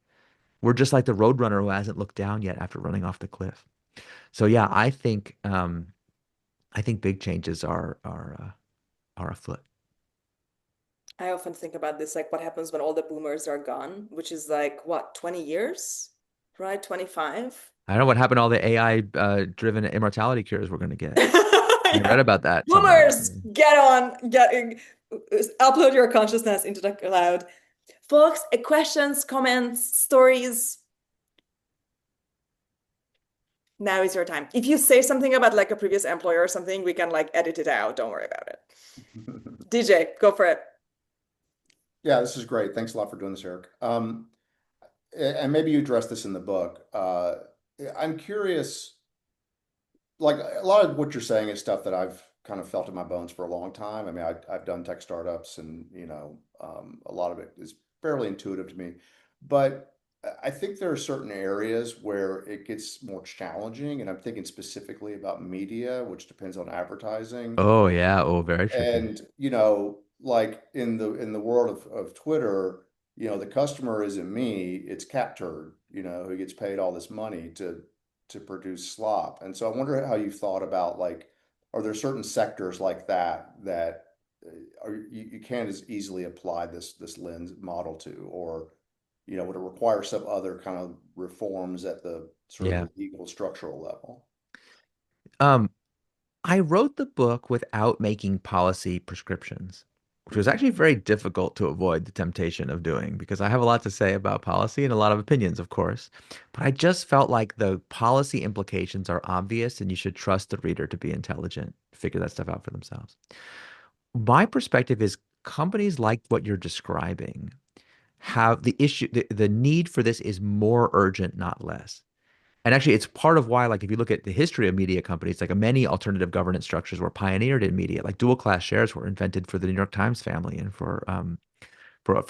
We're just like the roadrunner who hasn't looked down yet after running off the cliff. So yeah, I think big changes are afoot. I often think about this, like what happens when all the boomers are gone, which is like what, 20 years, right? 25. I don't know what happened to all the AI driven immortality cures we're going to get. I read Yeah. about that somewhere. Boomers, get on, upload your consciousness into the cloud. Folks, questions, comments, stories. Now is your time. If you say something about like a previous employer or something, we can like edit it out. Don't worry about it. DJ, go for it. Yeah, this is great. Thanks a lot for doing this, Eric. And maybe you address this in the book. I'm curious, like a lot of what you're saying is stuff that I've kind of felt in my bones for a long time. I mean, I've done tech startups and, a lot of it is fairly intuitive to me. But I think there are certain areas where it gets more challenging. And I'm thinking specifically about media, which depends on advertising. Oh yeah, oh very tricky. And, like in the world of Twitter, the customer isn't me, it's Cat Turd, who gets paid all this money to produce slop. And so I wonder how you thought about like, are there certain sectors like that you can't as easily apply this lens model to, or would it require some other kind of reforms at the sort of Yeah. the legal structural level? Um, I wrote the book without making policy prescriptions, which was Mhm. actually very difficult to avoid the temptation of doing because I have a lot to say about policy and a lot of opinions, of course. But I just felt like the policy implications are obvious and you should trust the reader to be intelligent, figure that stuff out for themselves. My perspective is companies like what you're describing have the issue, the need for this is more urgent, not less. And actually, it's part of why, like, if you look at the history of media companies, like many alternative governance structures were pioneered in media. Like dual class shares were invented for the New York Times family and for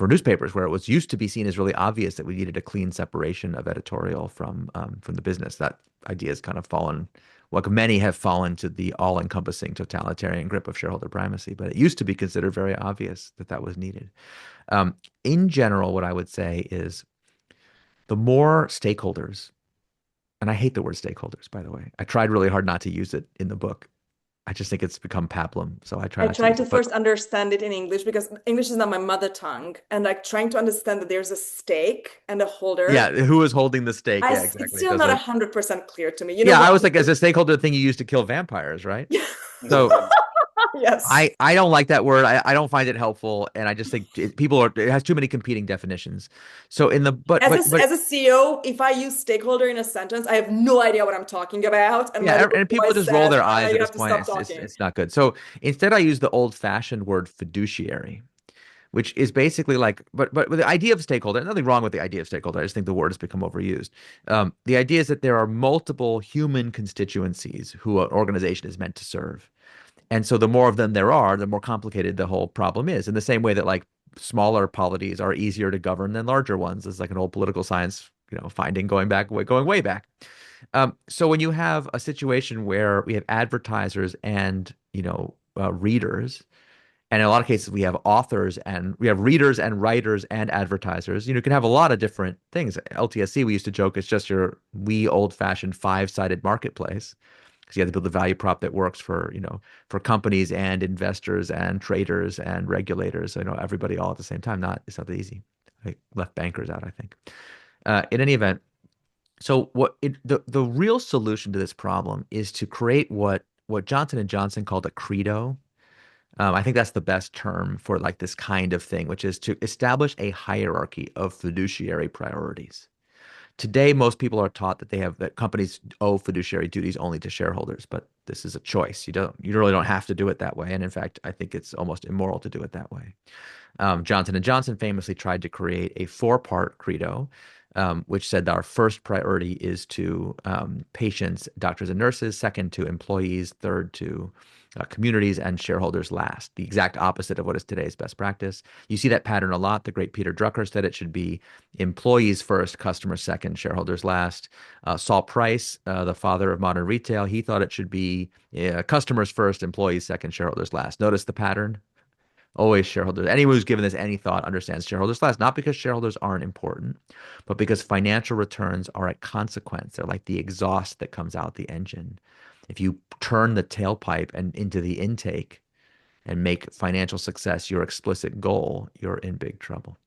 newspapers, where it was used to be seen as really obvious that we needed a clean separation of editorial from the business. That idea has kind of fallen, like many have fallen to the all-encompassing totalitarian grip of shareholder primacy. But it used to be considered very obvious that that was needed. In general, what I would say is the more stakeholders, and I hate the word stakeholders, by the way. I tried really hard not to use it in the book. I just think it's become pablum, so I try I not to try use to it. But first understand it in English because English is not my mother tongue. And like trying to understand that there's a stake and a holder. yeah, who is holding the stake? Yeah, It's exactly. It still not doesn't. 100% clear to me. You know Yeah, what? I was like, as a stakeholder thing you use to kill vampires, right? So Yes. I don't like that word. I don't find it helpful, and I just think it has too many competing definitions. So in the but As a CEO, if I use stakeholder in a sentence, I have no idea what I'm talking about. And my yeah, little and people boy just roll says, their Anna, eyes you at have this to point. stop It's talking. it's not good. So instead, I use the old-fashioned word fiduciary, which is basically like, but with the idea of stakeholder, nothing wrong with the idea of stakeholder. I just think the word has become overused. The idea is that there are multiple human constituencies who an organization is meant to serve. And so the more of them there are, the more complicated the whole problem is. In the same way that like smaller polities are easier to govern than larger ones. It's like an old political science, finding going way back. So when you have a situation where we have advertisers and, readers, and in a lot of cases we have authors and we have readers and writers and advertisers, you can have a lot of different things. LTSC, we used to joke, it's just your wee old-fashioned five-sided marketplace because you have to build a value prop that works for companies and investors and traders and regulators, everybody all at the same time. It's not that easy. I left bankers out, I think. In any event, so the real solution to this problem is to create what Johnson and Johnson called a credo. I think that's the best term for like this kind of thing, which is to establish a hierarchy of fiduciary priorities. Today, most people are taught that companies owe fiduciary duties only to shareholders, but this is a choice. You really don't have to do it that way. And in fact, I think it's almost immoral to do it that way. Johnson and Johnson famously tried to create a four-part credo, which said that our first priority is to patients, doctors, and nurses. Second, to employees. Third, to communities, and shareholders last. The exact opposite of what is today's best practice. You see that pattern a lot. The great Peter Drucker said it should be employees first, customers second, shareholders last. Saul Price, the father of modern retail, he thought it should be customers first, employees second, shareholders last. Notice the pattern? Always shareholders. Anyone who's given this any thought understands shareholders last, not because shareholders aren't important, but because financial returns are a consequence. They're like the exhaust that comes out the engine. If you turn the tailpipe and into the intake and make financial success your explicit goal, you're in big trouble.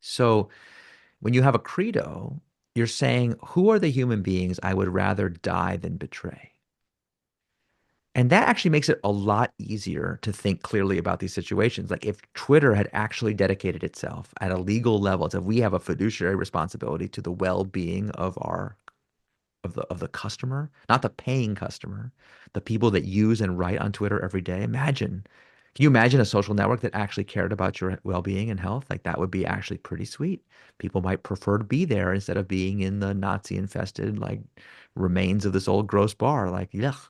So when you have a credo, you're saying, who are the human beings I would rather die than betray? And that actually makes it a lot easier to think clearly about these situations. Like if Twitter had actually dedicated itself at a legal level to we have a fiduciary responsibility to the well-being of the customer, not the paying customer, the people that use and write on Twitter every day. Can you imagine a social network that actually cared about your well-being and health? Like that would be actually pretty sweet. People might prefer to be there instead of being in the Nazi-infested like remains of this old gross bar. Like, yuck.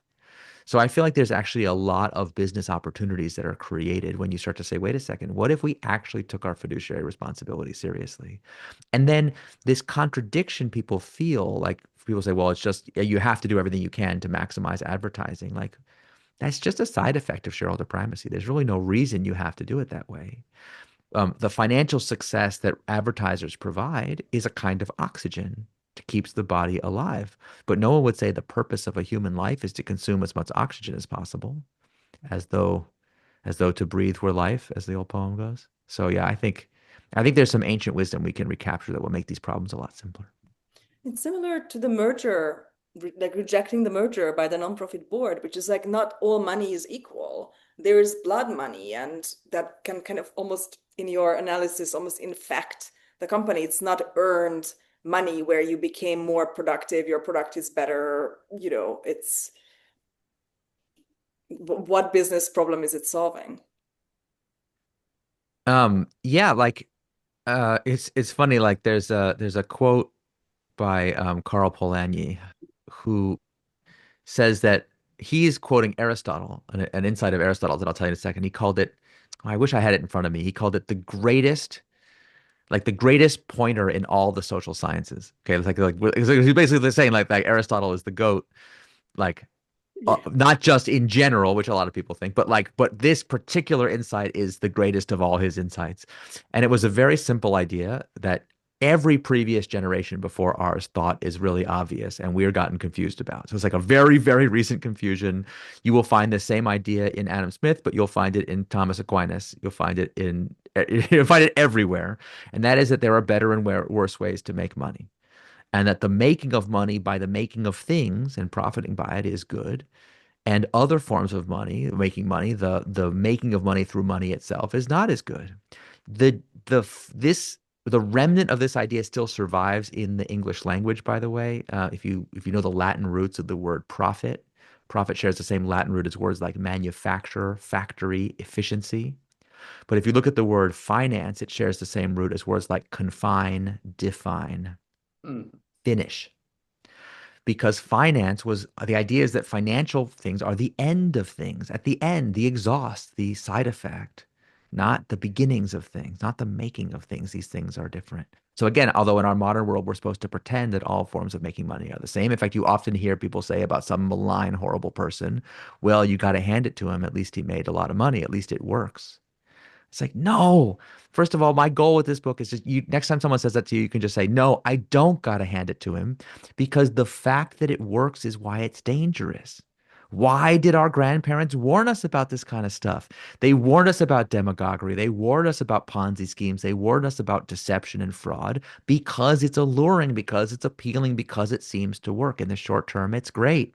So I feel like there's actually a lot of business opportunities that are created when you start to say, wait a second, what if we actually took our fiduciary responsibility seriously? And then this contradiction people feel like people say, well, it's just you have to do everything you can to maximize advertising. Like that's just a side effect of shareholder primacy. There's really no reason you have to do it that way. The financial success that advertisers provide is a kind of oxygen that keeps the body alive. But no one would say the purpose of a human life is to consume as much oxygen as possible, as though to breathe were life, as the old poem goes. So yeah, I think there's some ancient wisdom we can recapture that will make these problems a lot simpler. It's similar to the merger, like rejecting the merger by the nonprofit board, which is like not all money is equal. There is blood money, and that can kind of almost, in your analysis, almost infect the company. It's not earned money where you became more productive, your product is better. It's what business problem is it solving? Yeah, like it's funny, like there's a quote by Karl Polanyi who says that he's quoting Aristotle, an insight of Aristotle that I'll tell you in a second. He called it, I wish I had it in front of me. He called it the greatest pointer in all the social sciences. Okay, it's like he's basically saying like Aristotle is the goat, like Yeah. not just in general, which a lot of people think, but this particular insight is the greatest of all his insights. And it was a very simple idea that every previous generation before ours thought is really obvious and we're gotten confused about. So it's like a very, very recent confusion. You will find the same idea in Adam Smith, but you'll find it in Thomas Aquinas. You'll find it everywhere. And that is that there are better and worse ways to make money. And that the making of money by the making of things and profiting by it is good, and other forms of money, making money, the making of money through money itself is not as good. The the remnant of this idea still survives in the English language, by the way. If you know the Latin roots of the word profit, profit shares the same Latin root as words like manufacture, factory, efficiency. But if you look at the word finance, it shares the same root as words like confine, define, Hmm. finish. Because finance was the idea is that financial things are the end of things, at the end, the exhaust, the side effect, not the beginnings of things, not the making of things. These things are different. So again, although in our modern world, we're supposed to pretend that all forms of making money are the same. In fact, you often hear people say about some malign, horrible person, well, you got to hand it to him. At least he made a lot of money. At least it works. It's like, no. First of all, my goal with this book is just you next time someone says that to you, you can just say, no, I don't gotta hand it to him because the fact that it works is why it's dangerous. Why did our grandparents warn us about this kind of stuff? They warned us about demagoguery. They warned us about Ponzi schemes. They warned us about deception and fraud because it's alluring, because it's appealing, because it seems to work. In the short term, it's great.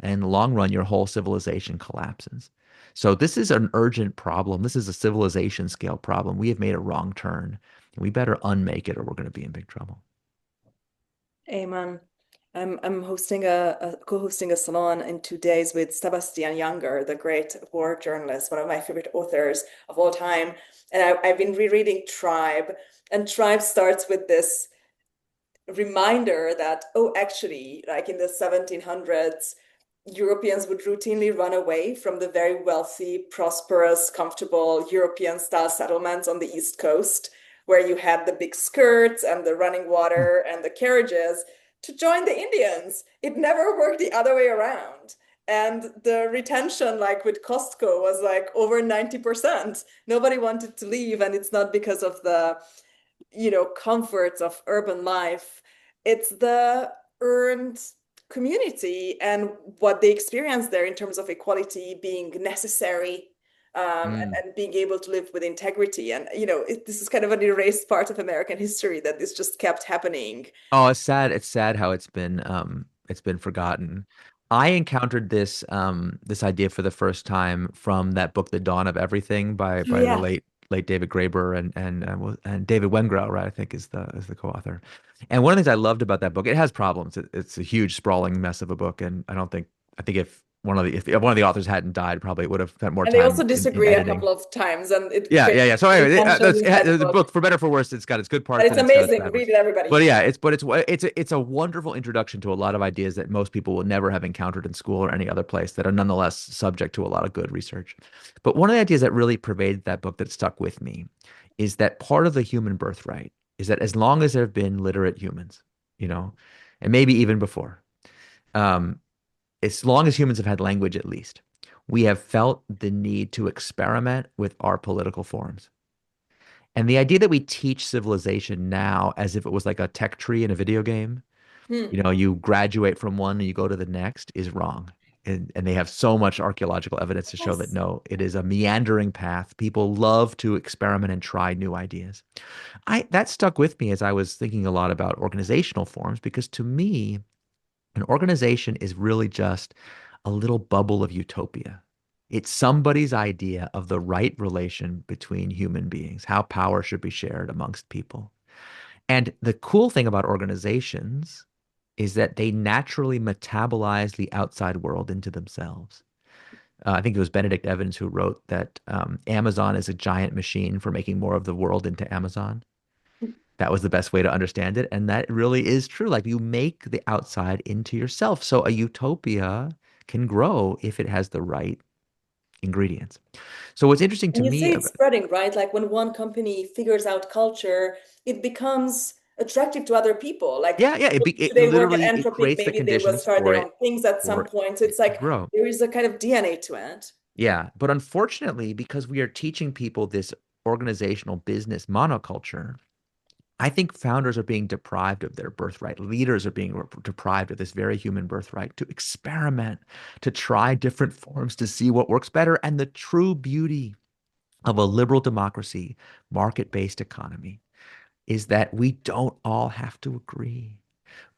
And in the long run, your whole civilization collapses. So this is an urgent problem. This is a civilization scale problem. We have made a wrong turn. And we better unmake it or we're going to be in big trouble. Amen. I'm hosting a co-hosting a salon in 2 days with Sebastian Younger, the great war journalist, one of my favorite authors of all time. And I've been rereading Tribe, and Tribe starts with this reminder that, oh, actually, like in the 1700s, Europeans would routinely run away from the very wealthy, prosperous, comfortable European style settlements on the East Coast, where you had the big skirts and the running water and the carriages to join the Indians. It never worked the other way around. And the retention, like with Costco, was like over 90%. Nobody wanted to leave, and it's not because of the comforts of urban life. It's the earned community and what they experience there in terms of equality being necessary, Mm. and being able to live with integrity. And this is kind of an erased part of American history that this just kept happening. Oh, it's sad. It's sad how it's been forgotten. I encountered this idea for the first time from that book, The Dawn of Everything Oh by the yeah. late David Graeber and David Wengrow, right? I think is the co-author. And one of the things I loved about that book, it has problems. It's a huge sprawling mess of a book, and I think if one of the authors hadn't died, probably it would have spent more And they time also in disagree a editing. couple of times, and it Yeah, creates yeah, yeah. So anyway, tension inside the the book. book, for better or for worse, it's got its good But parts it's and it's got its amazing. bad Read parts. it, everybody. But yeah, it's a wonderful introduction to a lot of ideas that most people will never have encountered in school or any other place that are nonetheless subject to a lot of good research. But one of the ideas that really pervaded that book that stuck with me is that part of the human birthright is that as long as there have been literate humans, you know, and maybe even before, um, as long as humans have had language at least, we have felt the need to experiment with our political forms. And the idea that we teach civilization now as if it was like a tech tree in a video game, Hmm. you graduate from one and you go to the next is wrong. And they have so much archaeological evidence to show that Yes. no, it is a meandering path. People love to experiment and try new ideas. That stuck with me as I was thinking a lot about organizational forms because to me, an organization is really just a little bubble of utopia. It's somebody's idea of the right relation between human beings, how power should be shared amongst people. And the cool thing about organizations is that they naturally metabolize the outside world into themselves. I think it was Benedict Evans who wrote that Amazon is a giant machine for making more of the world into Amazon. That was the best way to understand it. And that really is true. Like you make the outside into yourself. So a utopia can grow if it has the right ingredients. So what's interesting to And you me say it's spreading, right? Like when one company figures out culture, it becomes attractive to other people. Like yeah, yeah, it today work at literally it Anthropic, creates the maybe they will conditions start their own things at some for point. So it's it to like grow. there is a kind of DNA to it. Yeah, but unfortunately, because we are teaching people this organizational business monoculture, I think founders are being deprived of their birthright. Leaders are being deprived of this very human birthright to experiment, to try different forms, to see what works better. And the true beauty of a liberal democracy, market-based economy, is that we don't all have to agree.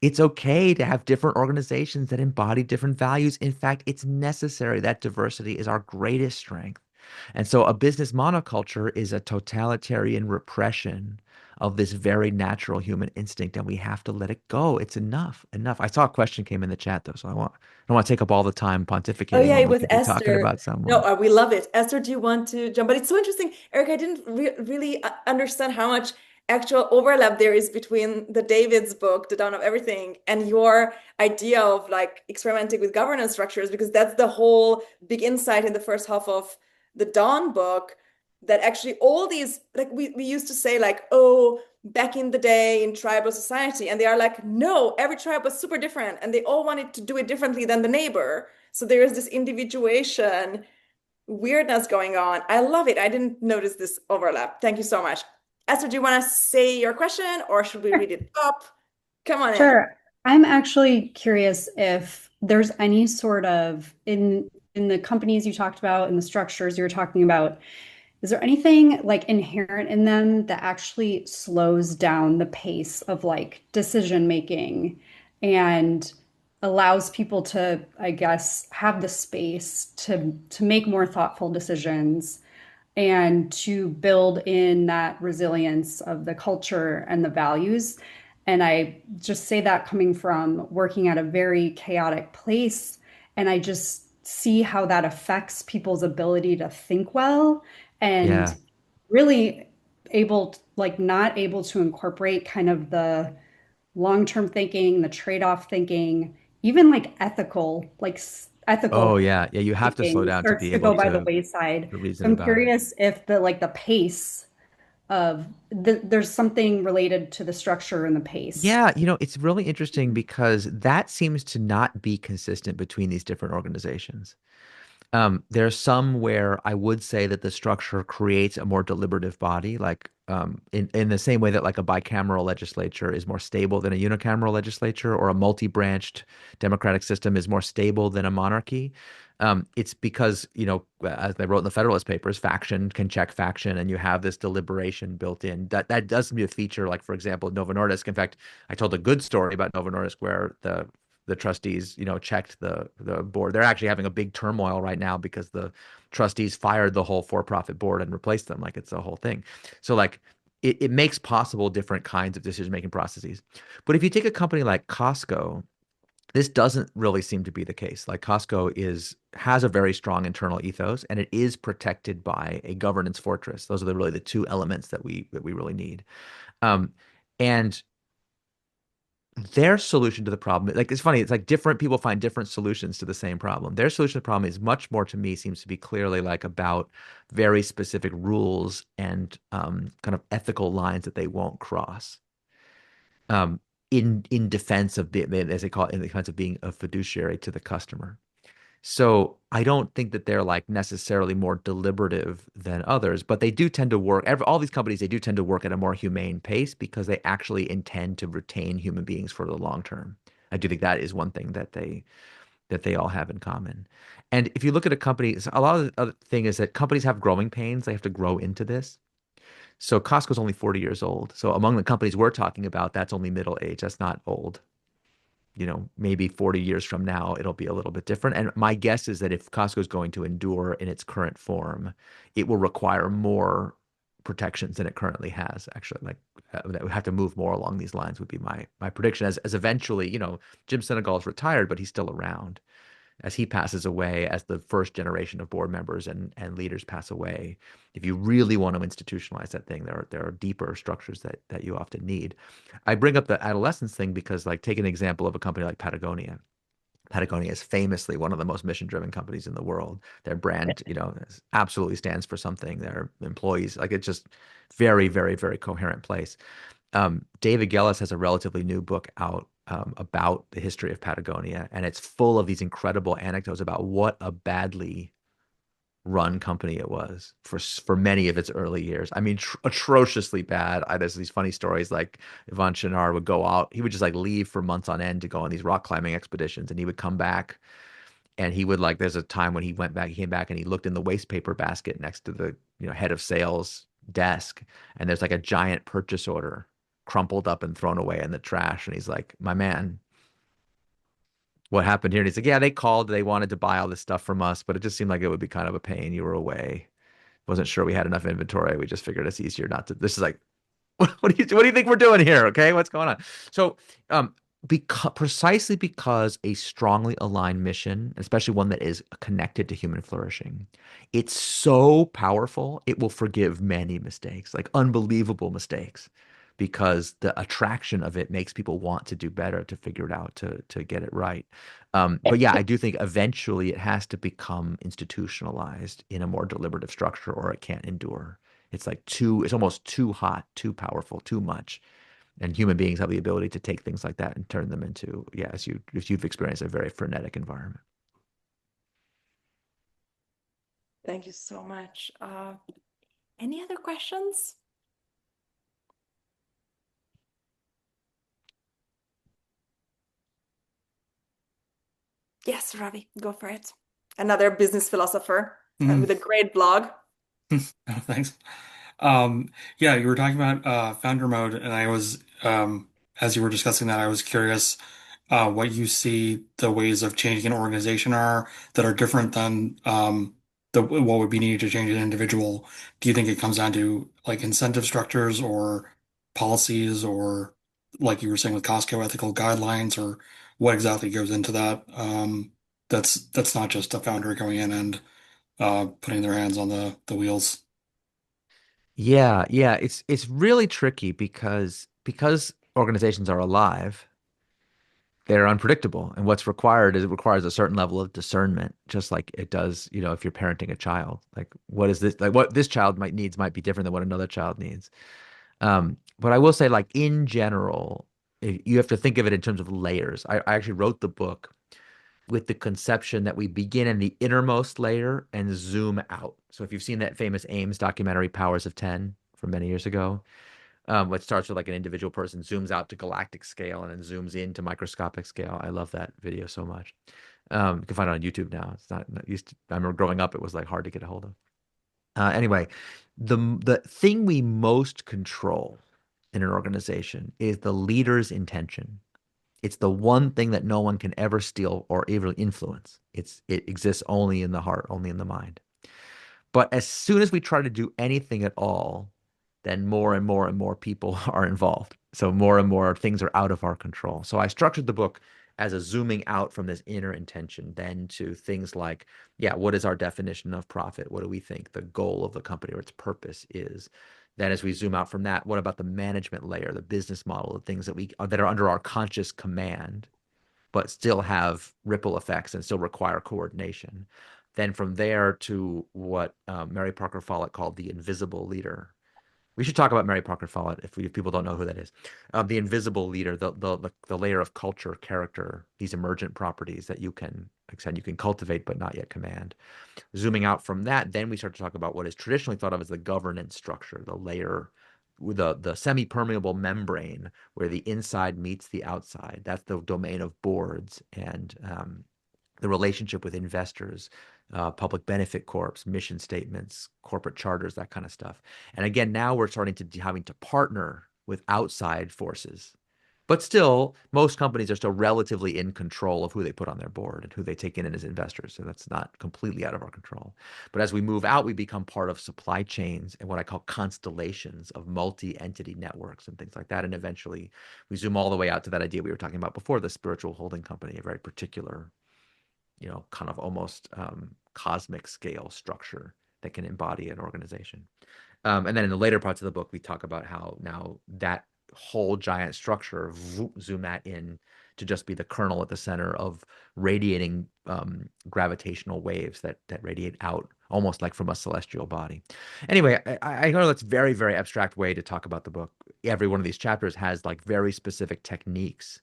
It's okay to have different organizations that embody different values. In fact, it's necessary. That diversity is our greatest strength. And so a business monoculture is a totalitarian repression of this very natural human instinct, and we have to let it go. It's enough, enough. I saw a question came in the chat though, so I don't want to take up all the time Oh pontificating yeah, when it we was could be talking Esther. about No, someone. we love it. Esther, do you want to jump? But it's so interesting, Eric. I didn't really understand how much actual overlap there is between the David's book, The Dawn of Everything, and your idea of like experimenting with governance structures, because that's the whole big insight in the first half of the Dawn book. that actually all these, like we used to say like, oh, back in the day in tribal society, and they are like, no, every tribe was super different and they all wanted to do it differently than the neighbor. So there is this individuation weirdness going on. I love it. I didn't notice this overlap. Thank you so much. Esther, do you want to say your question or should we read it up? Come on in. Sure. I'm actually curious if there's any sort of in the companies you talked about and the structures you were talking about, is there anything like inherent in them that actually slows down the pace of like decision making and allows people to, I guess, have the space to make more thoughtful decisions and to build in that resilience of the culture and the values. And I just say that coming from working at a very chaotic place. And I just see how that affects people's ability to think well and Yeah. really able, like, not able to incorporate kind of the long-term thinking, the trade-off thinking, even like ethical, Oh, ethical yeah. Yeah. You have to slow thinking down to starts be to able go by the to wayside. So reason I'm about it. curious if the pace of there's something related to the structure and the pace. Yeah, it's really interesting because that seems to not be consistent between these different organizations. There's some where I would say that the structure creates a more deliberative body, like in the same way that like a bicameral legislature is more stable than a unicameral legislature, or a multi-branched democratic system is more stable than a monarchy. It's because, as they wrote in the Federalist Papers, faction can check faction, and you have this deliberation built in. That does be a feature, like for example, Novo Nordisk. In fact, I told a good story about Novo Nordisk where the trustees, checked the board. They're actually having a big turmoil right now because the trustees fired the whole for-profit board and replaced them. Like it's a whole thing. So like it makes possible different kinds of decision-making processes. But if you take a company like Costco, this doesn't really seem to be the case. Like Costco has a very strong internal ethos, and it is protected by a governance fortress. Those are really the two elements that we really need. Um, and their solution to the problem, like it's funny, it's like different people find different solutions to the same problem. Their solution to the problem is much more, to me, seems to be clearly like about very specific rules and kind of ethical lines that they won't cross. Um, in defense of as they call it, in defense of being a fiduciary to the customer. So I don't think that they're like necessarily more deliberative than others, but they do tend to work. All these companies, they do tend to work at a more humane pace because they actually intend to retain human beings for the long term. I do think that is one thing that they all have in common. And if you look at a company, a lot of the other thing is that companies have growing pains. They have to grow into this. So Costco's only 40 years old. So among the companies we're talking about, that's only middle age. That's not old. Maybe 40 years from now, it'll be a little bit different. And my guess is that if Costco is going to endure in its current form, it will require more protections than it currently has, actually. Like that would have to move more along these lines would be my prediction as eventually, Jim Sinegal is retired, but he's still around. As he passes away, as the first generation of board members and leaders pass away, if you really want to institutionalize that thing, there are deeper structures that you often need. I bring up the adolescence thing because, like, take an example of a company like Patagonia. Patagonia is famously one of the most mission-driven companies in the world. Their brand, absolutely stands for something. Their employees, like, it's just very, very, very coherent place. David Gellis has a relatively new book out about the history of Patagonia, and it's full of these incredible anecdotes about what a badly run company it was for many of its early years. I mean, atrociously bad. There's these funny stories like Yvon Chouinard would go out, he would just like leave for months on end to go on these rock climbing expeditions, and he would come back and he would like, there's a time when he came back and he looked in the waste paper basket next to the, head of sales desk, and there's like a giant purchase order crumpled up and thrown away in the trash. And he's like, my man, what happened here? And he's like, yeah, they called, they wanted to buy all this stuff from us, but it just seemed like it would be kind of a pain. You were away. Wasn't sure we had enough inventory. We just figured it's easier not to. This is like, what do you think we're doing here? Okay, what's going on? So, precisely because a strongly aligned mission, especially one that is connected to human flourishing, it's so powerful. It will forgive many mistakes, like unbelievable mistakes. because the attraction of it makes people want to do better, to figure it out, to get it right. But yeah, I do think eventually it has to become institutionalized in a more deliberative structure, or it can't endure. It's like it's almost too hot, too powerful, too much. And human beings have the ability to take things like that and turn them into, yeah, if you've experienced a very frenetic environment. Thank you so much. Any other questions? Yes, Ravi, go for it. Another business philosopher Mhm. with a great blog. Oh, thanks. Yeah, you were talking about founder mode, and as you were discussing that, I was curious what you see the ways of changing an organization are that are different than what would be needed to change an individual. Do you think it comes down to like incentive structures or policies, or like you were saying with Costco, ethical guidelines, or what exactly goes into that? That's not just a founder going in and putting their hands on the wheels. Yeah, yeah, it's really tricky because organizations are alive, they're unpredictable. And what's required is it requires a certain level of discernment, just like it does, if you're parenting a child. Like what is this like what this child might be different than what another child needs. But I will say, like in general, you have to think of it in terms of layers. I actually wrote the book with the conception that we begin in the innermost layer and zoom out. So if you've seen that famous Ames documentary, Powers of 10, from many years ago, what starts with like an individual person, zooms out to galactic scale, and then zooms into microscopic scale. I love that video so much. You can find it on YouTube now. It's not used to, I remember growing up, it was like hard to get a hold of. Anyway, the thing we most control in an organization is the leader's intention. It's the one thing that no one can ever steal or ever influence. It exists only in the heart, only in the mind. But as soon as we try to do anything at all, then more and more and more people are involved. So more and more things are out of our control. So I structured the book as a zooming out from this inner intention, then to things like, yeah, what is our definition of profit? What do we think the goal of the company or its purpose is? Then as we zoom out from that, what about the management layer, the business model, the things that are under our conscious command, but still have ripple effects and still require coordination. Then from there to what Mary Parker Follett called the invisible leader. We should talk about Mary Parker Follett if people don't know who that is. The invisible leader, the layer of culture, character, these emergent properties that like I said, you can cultivate but not yet command. Zooming out from that, then we start to talk about what is traditionally thought of as the governance structure, the layer, the semi-permeable membrane where the inside meets the outside. That's the domain of boards and the relationship with investors, public benefit corps, mission statements, corporate charters, that kind of stuff. And again, now we're starting to having to partner with outside forces. But still, most companies are still relatively in control of who they put on their board and who they take in as investors. So that's not completely out of our control. But as we move out, we become part of supply chains and what I call constellations of multi-entity networks and things like that. And eventually we zoom all the way out to that idea we were talking about before, the spiritual holding company, a very particular, kind of almost cosmic scale structure that can embody an organization. And then in the later parts of the book, we talk about how now that whole giant structure, zoom that in to just be the kernel at the center of radiating gravitational waves that radiate out almost like from a celestial body. Anyway, I know that's very, very abstract way to talk about the book. Every one of these chapters has like very specific techniques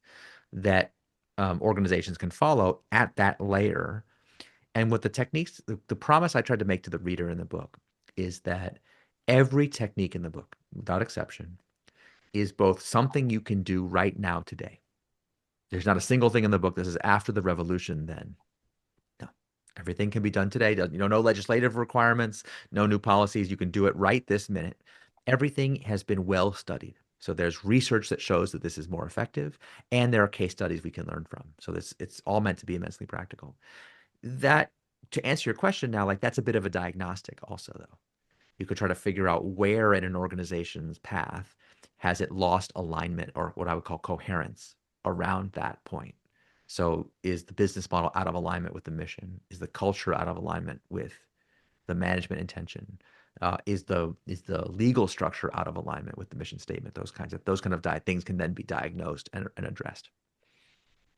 that organizations can follow at that layer. And what the techniques, the promise I tried to make to the reader in the book is that every technique in the book, without exception, is both something you can do right now today. There's not a single thing in the book that says after the revolution, then. No, everything can be done today. No legislative requirements, no new policies. You can do it right this minute. Everything has been well studied. So there's research that shows that this is more effective, and there are case studies we can learn from. So it's all meant to be immensely practical. That, to answer your question now, like that's a bit of a diagnostic also, though. You could try to figure out where in an organization's path has it lost alignment, or what I would call coherence, around that point. So is the business model out of alignment with the mission? Is the culture out of alignment with the management intention? Is the legal structure out of alignment with the mission statement? Those kind of things can then be diagnosed and addressed.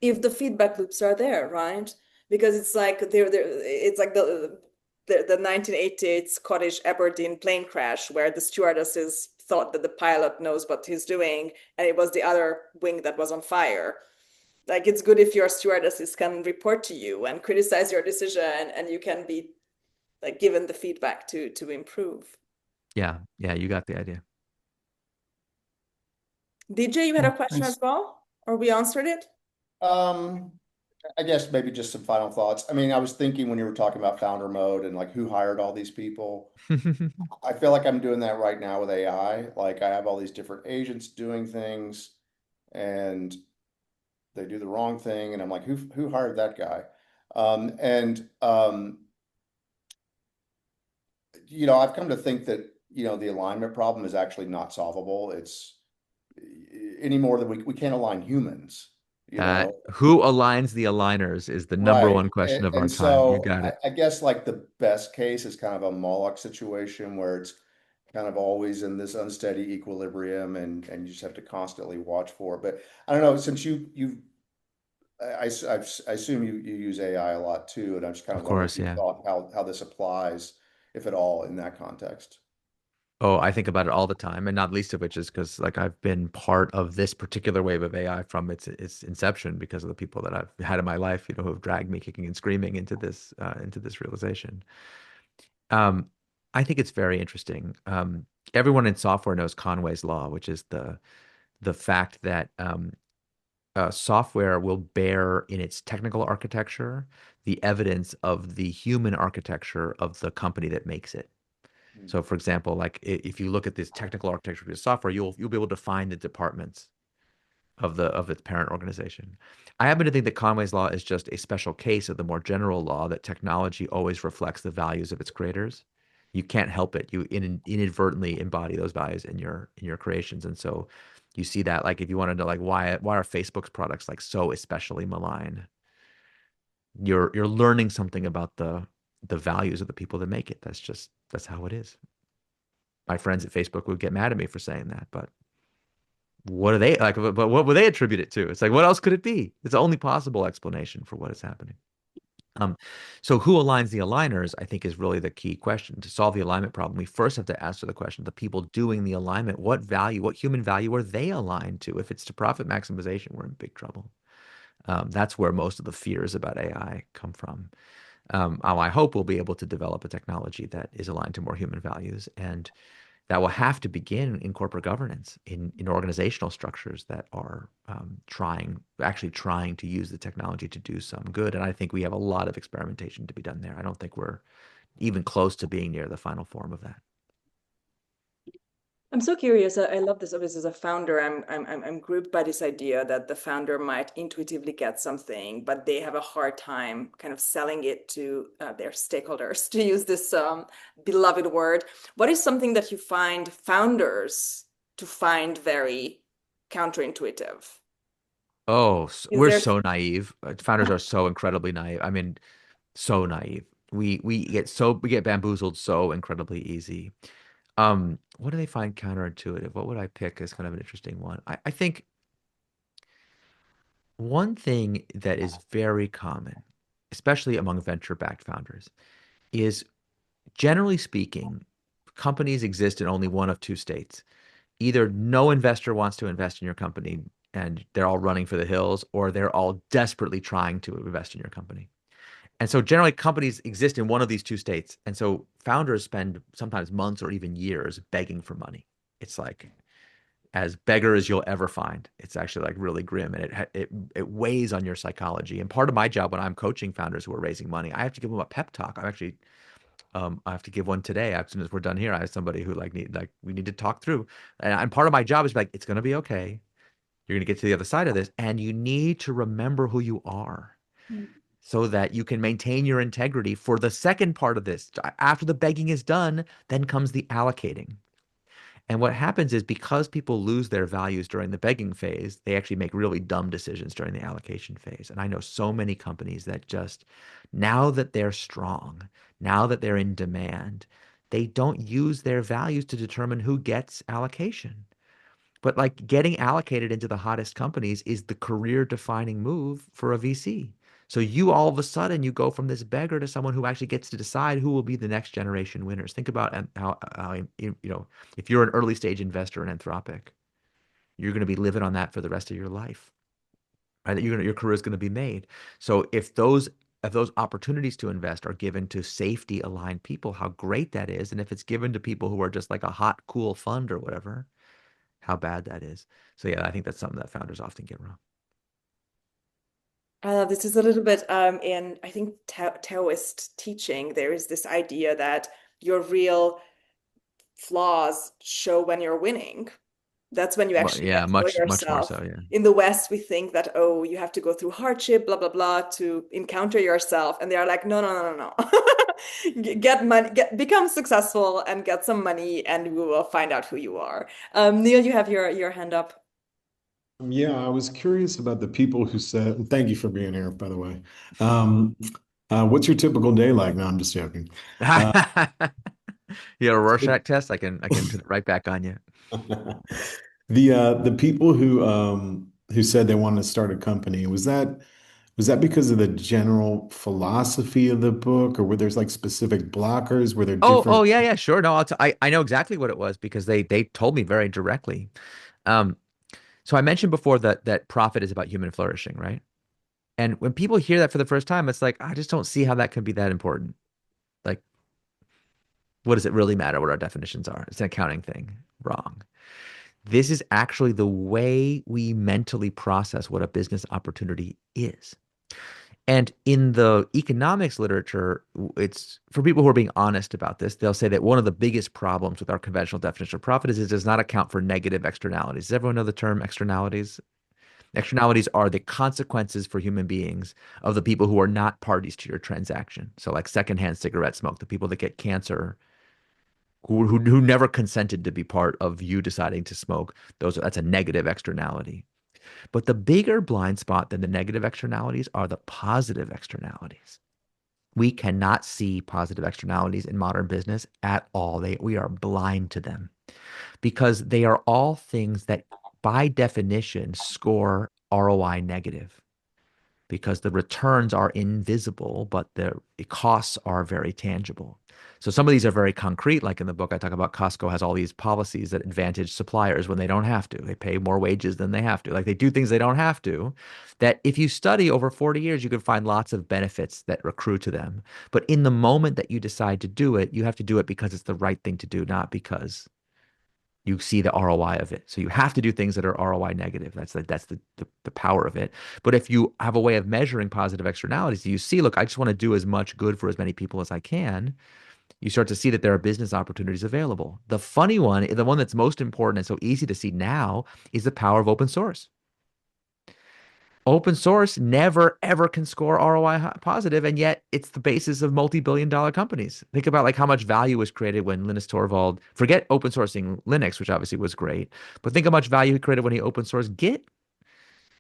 If the feedback loops are there, right? Because it's like it's like the 1988 Scottish Aberdeen plane crash where the stewardesses thought that the pilot knows what he's doing, and it was the other wing that was on fire. Like it's good if your stewardesses can report to you and criticize your decision, and you can be like given the feedback to improve. Yeah, yeah, you got the idea. DJ, you had a Cool. question as Thanks. well, or we answered it? Um, I guess maybe just some final thoughts. I mean, I was thinking when you were talking about founder mode and like who hired all these people. I feel like I'm doing that right now with AI. Like I have all these different agents doing things and they do the wrong thing, and I'm like, who hired that guy? And I've come to think that, the alignment problem is actually not solvable. It's any more than we can't align humans, you know. Who aligns the aligners is the number Right. one question of our And time. You so got I, it. I guess like the best case is kind of a Moloch situation where it's kind of always in this unsteady equilibrium and you just have to constantly watch for it. But I don't know, since I assume you use AI a lot too, and I'm just kind Of of wondering course, if you yeah. thought how this applies, if at all, in that context. Oh, I think about it all the time, and not least of which is because like I've been part of this particular wave of AI from its inception because of the people that I've had in my life, who have dragged me kicking and screaming into this realization. Um, I think it's very interesting. Everyone in software knows Conway's law, which is the fact that software will bear in its technical architecture the evidence of the human architecture of the company that makes it. Mm. So, for example, like if you look at this technical architecture of your software, you'll be able to find the departments of its parent organization. I happen to think that Conway's law is just a special case of the more general law that technology always reflects the values of its creators. You can't help it. You inadvertently embody those values in your creations, and so you see that. Like if you want to know, like why are Facebook's products like so especially malign? You're learning something about the values of the people that make it. That's how it is. My friends at Facebook would get mad at me for saying that, but what are they like? But what would they attribute it to? It's like, what else could it be? It's the only possible explanation for what is happening. Um, so who aligns the aligners, I think, is really the key question. To solve the alignment problem, we first have to answer the question, the people doing the alignment, what human value are they aligned to? If it's to profit maximization, we're in big trouble. That's where most of the fears about AI come from. I hope we'll be able to develop a technology that is aligned to more human values, and that will have to begin in corporate governance, in organizational structures that are actually trying to use the technology to do some good. And I think we have a lot of experimentation to be done there. I don't think we're even close to being near the final form of that. I'm so curious. I love this. Obviously, as a founder, I'm grouped by this idea that the founder might intuitively get something, but they have a hard time kind of selling it to their stakeholders, to use this beloved word. What is something that you find founders to find very counterintuitive? Oh, Is we're there so naive. Founders are so incredibly naive. I mean, so naive. We get bamboozled so incredibly easy. What do they find counterintuitive? What would I pick as kind of an interesting one? I think one thing that is very common, especially among venture-backed founders, is generally speaking, companies exist in only one of two states. Either no investor wants to invest in your company and they're all running for the hills, or they're all desperately trying to invest in your company. And so generally companies exist in one of these two states. And so founders spend sometimes months or even years begging for money. It's like as beggar as you'll ever find. It's actually like really grim, and it weighs on your psychology. And part of my job when I'm coaching founders who are raising money, I have to give them a pep talk. I have to give one today. As soon as we're done here, I have somebody who we need to talk through. And part of my job is like, it's going to be okay. You're going to get to the other side of this, and you need to remember who you are so that you can maintain your integrity for the second part of this. After the begging is done, then comes the allocating. And what happens is because people lose their values during the begging phase, they actually make really dumb decisions during the allocation phase. And I know so many companies that just, now that they're strong, now that they're in demand, they don't use their values to determine who gets allocation. But like getting allocated into the hottest companies is the career defining move for a VC. So you all of a sudden you go from this beggar to someone who actually gets to decide who will be the next generation winners. Think about how if you're an early stage investor in Anthropic, you're going to be living on that for the rest of your life. Right? Your career is going to be made. So if those opportunities to invest are given to safety aligned people, how great that is. And if it's given to people who are just like a hot, cool fund or whatever, how bad that is. So yeah, I think that's something that founders often get wrong. This is a little bit in, I think, Taoist teaching. There is this idea that your real flaws show when you're winning. That's when you actually get Yeah, to know much more yourself. so. Yeah. In the West, we think that, oh, you have to go through hardship, blah, blah, blah, to encounter yourself. And they are like, no, no, no, no, no. Get money, become successful and get some money, and we will find out who you are. Neil, you have your hand up. Yeah, I was curious about the people who said, thank you for being here, by the way. Um, what's your typical day like? No, I'm just joking. Uh, You have a Rorschach test, I can put it right back on you. the people who said they wanted to start a company, was that because of the general philosophy of the book, or were there's like specific blockers? Were there Oh different? yeah, yeah, sure. No, I know exactly what it was because they told me very directly. Um, so I mentioned before that profit is about human flourishing, right? And when people hear that for the first time, it's like, I just don't see how that can be that important. Like, what does it really matter what our definitions are? It's an accounting thing. Wrong. This is actually the way we mentally process what a business opportunity is. And in the economics literature, it's for people who are being honest about this, they'll say that one of the biggest problems with our conventional definition of profit is it does not account for negative externalities. Does everyone know the term externalities? Externalities are the consequences for human beings of the people who are not parties to your transaction. So, like secondhand cigarette smoke, the people that get cancer, who never consented to be part of you deciding to smoke, that's a negative externality. But the bigger blind spot than the negative externalities are the positive externalities. We cannot see positive externalities in modern business at all. We are blind to them because they are all things that, by definition, score ROI negative because the returns are invisible, but the costs are very tangible. So some of these are very concrete. Like in the book, I talk about Costco has all these policies that advantage suppliers when they don't have to. They pay more wages than they have to. Like they do things they don't have to, that if you study over 40 years, you can find lots of benefits that accrue to them. But in the moment that you decide to do it, you have to do it because it's the right thing to do, not because you see the ROI of it. So you have to do things that are ROI negative. That's the power of it. But if you have a way of measuring positive externalities, you see, look, I just want to do as much good for as many people as I can. You start to see that there are business opportunities available. The funny one, the one that's most important and so easy to see now, is the power of open source. Open source never ever can score ROI positive, and yet it's the basis of multi-billion-dollar companies. Think about like how much value was created when Linus Torvald, forget open sourcing Linux, which obviously was great, but think how much value he created when he open sourced Git.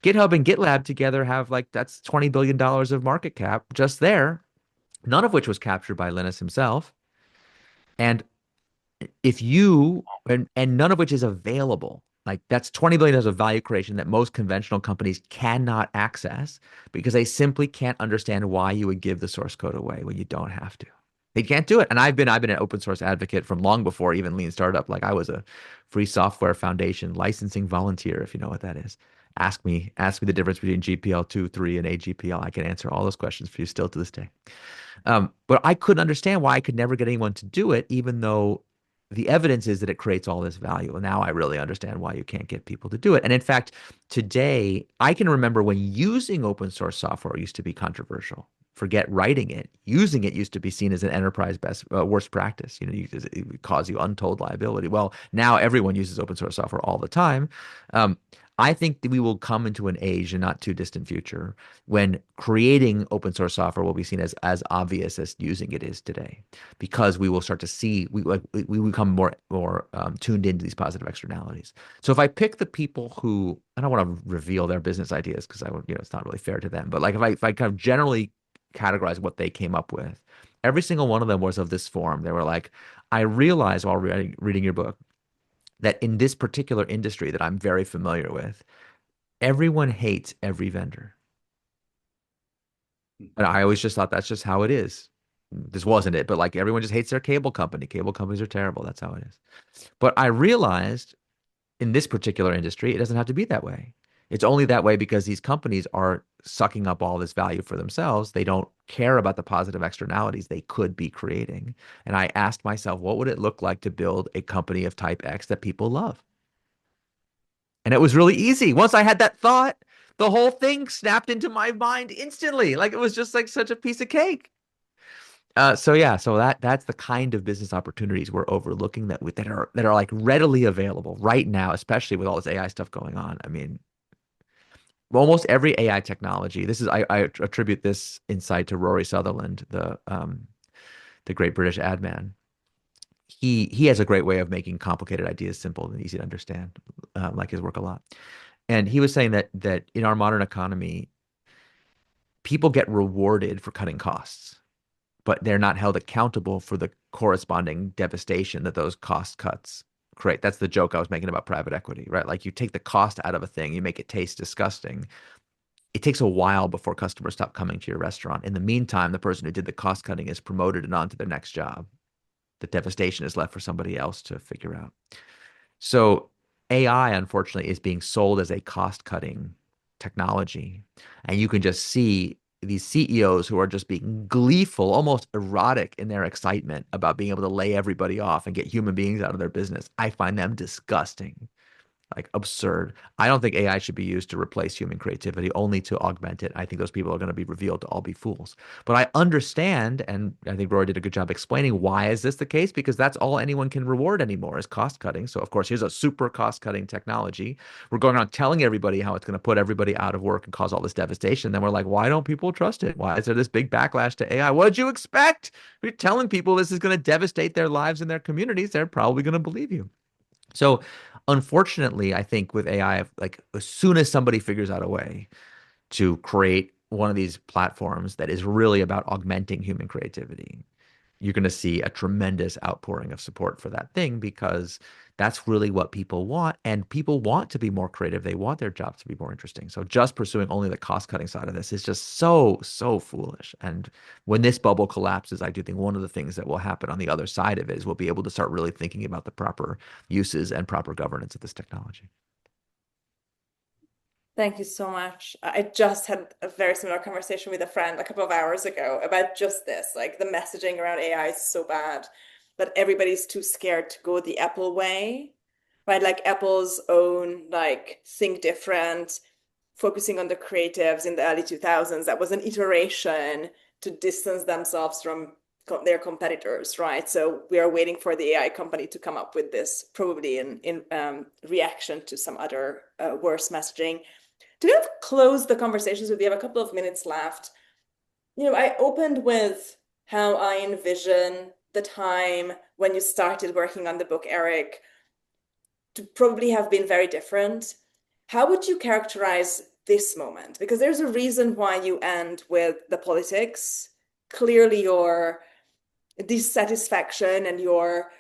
GitHub and GitLab together have like that's $20 billion of market cap just there, none of which was captured by Linus himself. And if you and none of which is available, like that's $20 billion of value creation that most conventional companies cannot access because they simply can't understand why you would give the source code away when you don't have to. They can't do it. And I've been an open source advocate from long before even Lean Startup. Like I was a Free Software Foundation licensing volunteer, if you know what that is. Ask me the difference between GPL 2, 3, and AGPL. I can answer all those questions for you still to this day. But I couldn't understand why I could never get anyone to do it, even though the evidence is that it creates all this value. And now I really understand why you can't get people to do it. And in fact, today, I can remember when using open source software used to be controversial. Forget writing it. Using it used to be seen as an enterprise worst practice. It would cause you untold liability. Well, now everyone uses open source software all the time. I think that we will come into an age in not too distant future when creating open source software will be seen as obvious as using it is today, because we will start to see we become more tuned into these positive externalities. So if I pick the people who, I don't want to reveal their business ideas because I would, it's not really fair to them, but like if I kind of generally categorize what they came up with, Every single one of them was of this form. They were like, I realized while reading your book that in this particular industry that I'm very familiar with, everyone hates every vendor. And I always just thought that's just how it is. This wasn't it, but like everyone just hates their cable company. Cable companies are terrible. That's how it is. But I realized in this particular industry, it doesn't have to be that way. It's only that way because these companies are sucking up all this value for themselves. They don't care about the positive externalities they could be creating. And I asked myself, what would it look like to build a company of type X that people love? And it was really easy. Once I had that thought, the whole thing snapped into my mind instantly. Like it was just like such a piece of cake. So yeah, so that's the kind of business opportunities we're overlooking that are like readily available right now, especially with all this AI stuff going on. I mean, almost every AI technology. I attribute this insight to Rory Sutherland, the great British ad man. He has a great way of making complicated ideas simple and easy to understand. Like his work a lot. And he was saying that in our modern economy, people get rewarded for cutting costs, but they're not held accountable for the corresponding devastation that those cost cuts create. That's the joke I was making about private equity, right? Like you take the cost out of a thing, you make it taste disgusting. It takes a while before customers stop coming to your restaurant. In the meantime, the person who did the cost cutting is promoted and on to their next job. The devastation is left for somebody else to figure out. So AI, unfortunately, is being sold as a cost-cutting technology. And you can just see these CEOs who are just being gleeful, almost erotic in their excitement about being able to lay everybody off and get human beings out of their business. I find them disgusting, like absurd. I don't think AI should be used to replace human creativity, only to augment it. I think those people are going to be revealed to all be fools. But I understand, and I think Roy did a good job explaining why is this the case, because that's all anyone can reward anymore is cost cutting. So of course, here's a super cost cutting technology. We're going around telling everybody how it's going to put everybody out of work and cause all this devastation. Then we're like, why don't people trust it? Why is there this big backlash to AI? What did you expect? You're telling people this is going to devastate their lives and their communities. They're probably going to believe you. So unfortunately, I think with AI, like as soon as somebody figures out a way to create one of these platforms that is really about augmenting human creativity, you're going to see a tremendous outpouring of support for that thing because that's really what people want. And people want to be more creative. They want their jobs to be more interesting. So just pursuing only the cost cutting side of this is just so, so foolish. And when this bubble collapses, I do think one of the things that will happen on the other side of it is we'll be able to start really thinking about the proper uses and proper governance of this technology. Thank you so much. I just had a very similar conversation with a friend a couple of hours ago about just this. Like the messaging around AI is so bad that everybody's too scared to go the Apple way, right? Like Apple's own, like think different, focusing on the creatives in the early 2000s. That was an iteration to distance themselves from their competitors, right? So we are waiting for the AI company to come up with this, probably in reaction to some other worse messaging. To kind of close the conversations, we have a couple of minutes left. I opened with how I envision the time when you started working on the book, Eric, to probably have been very different. How would you characterize this moment? Because there's a reason why you end with the politics. Clearly, your dissatisfaction and your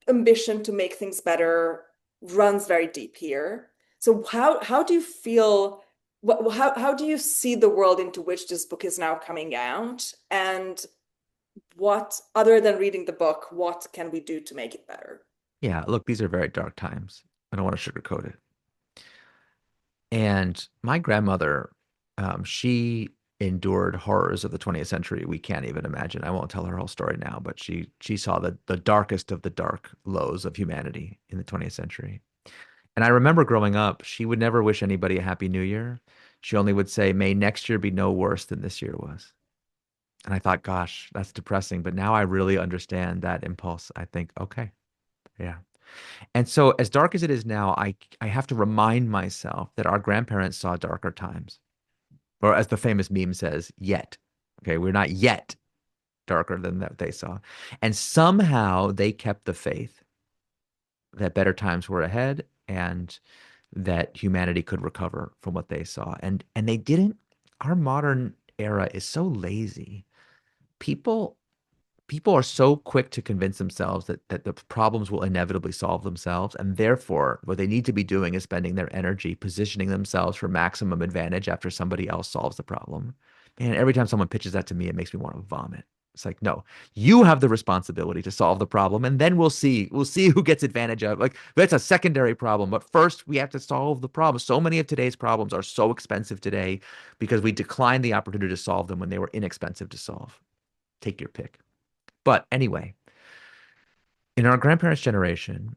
ambition to make things better runs very deep here. So how do you feel? How do you see the world into which this book is now coming out? And what, other than reading the book, what can we do to make it better? Yeah, look, these are very dark times. I don't want to sugarcoat it. And my grandmother, she endured horrors of the 20th century we can't even imagine. I won't tell her whole story now, but she saw the darkest of the dark lows of humanity in the 20th century. And I remember growing up, she would never wish anybody a happy new year. She only would say, may next year be no worse than this year was. And I thought, gosh, that's depressing. But now I really understand that impulse. I think, okay, yeah. And so as dark as it is now, I have to remind myself that our grandparents saw darker times. Or as the famous meme says, yet. Okay, we're not yet darker than that they saw. And somehow they kept the faith that better times were ahead and that humanity could recover from what they saw. And they didn't. Our modern era is so lazy. People people are so quick to convince themselves that the problems will inevitably solve themselves, and therefore what they need to be doing is spending their energy positioning themselves for maximum advantage after somebody else solves the problem. And every time someone pitches that to me, it makes me want to vomit. It's like, no, you have the responsibility to solve the problem, and then we'll see who gets advantage of. Like, that's a secondary problem, but first we have to solve the problem. So many of today's problems are so expensive today because we declined the opportunity to solve them when they were inexpensive to solve. Take your pick. But anyway, in our grandparents' generation,